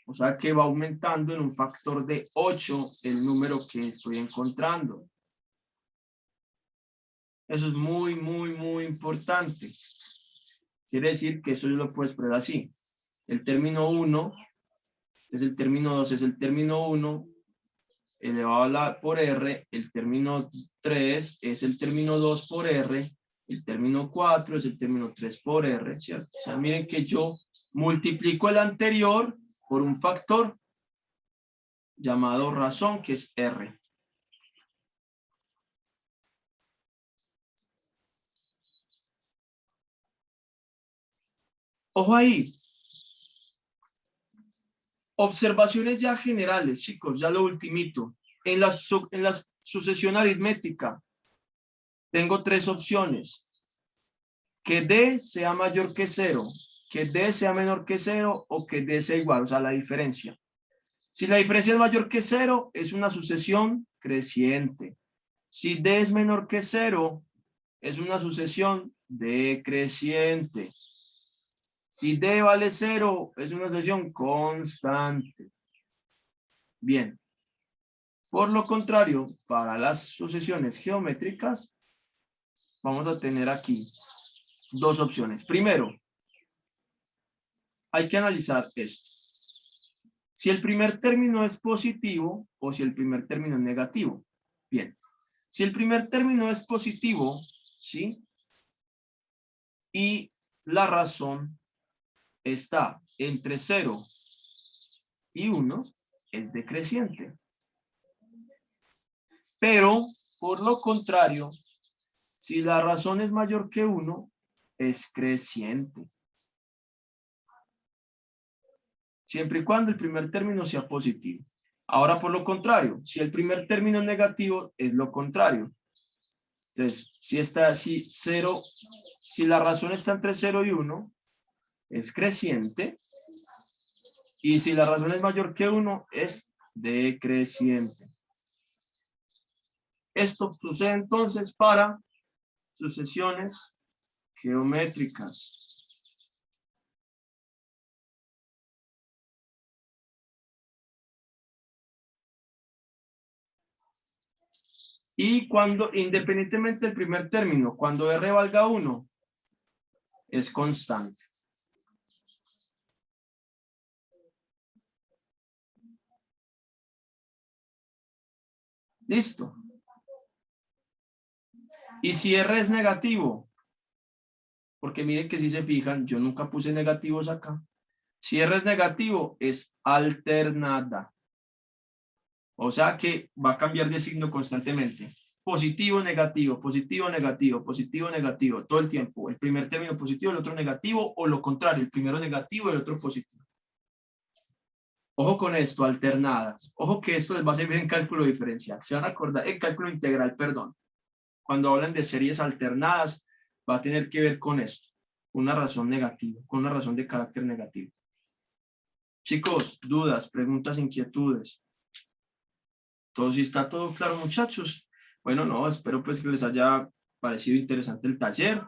O sea que va aumentando en un factor de 8 el número que estoy encontrando. Eso es muy, muy, muy importante. Quiere decir que eso yo lo puedo expresar así. El término 1 es el término 2, es el término 1 elevado por R. El término 3 es el término 2 por R. El término 4 es el término 3 por R, ¿cierto? O sea, miren que yo multiplico el anterior por un factor llamado razón, que es R. Ojo ahí. Observaciones ya generales, chicos, ya lo ultimito. En la sucesión aritmética tengo 3 opciones. Que D sea mayor que 0, que D sea menor que 0 o que D sea igual, o sea, la diferencia. Si la diferencia es mayor que 0, es una sucesión creciente. Si D es menor que 0, es una sucesión decreciente. Si D vale 0, es una sucesión constante. Bien. Por lo contrario, para las sucesiones geométricas, vamos a tener aquí 2 opciones. Primero, hay que analizar esto. Si el primer término es positivo o si el primer término es negativo. Bien. Si el primer término es positivo, ¿sí? Y la razón está entre 0 y 1, es decreciente. Pero, por lo contrario, si la razón es mayor que 1, es creciente. Siempre y cuando el primer término sea positivo. Ahora, por lo contrario, si el primer término es negativo, es lo contrario. Entonces, si la razón está entre 0 y 1, es creciente. Y si la razón es mayor que 1, es decreciente. Esto sucede entonces para sucesiones geométricas. Y cuando, independientemente del primer término, cuando R valga 1, es constante. Listo. Y si R es negativo, porque miren que si se fijan, yo nunca puse negativos acá. Si R es negativo, es alternada. O sea que va a cambiar de signo constantemente. Positivo, negativo, positivo, negativo, positivo, negativo, todo el tiempo. El primer término positivo, el otro negativo, o lo contrario, el primero negativo y el otro positivo. Ojo con esto, alternadas. Ojo que esto les va a servir en cálculo diferencial. Se van a acordar, en cálculo integral, perdón. Cuando hablan de series alternadas, va a tener que ver con esto. Una razón negativa, con una razón de carácter negativo. Chicos, dudas, preguntas, inquietudes. ¿Todo sí está todo claro, muchachos? Bueno, no, espero pues que les haya parecido interesante el taller.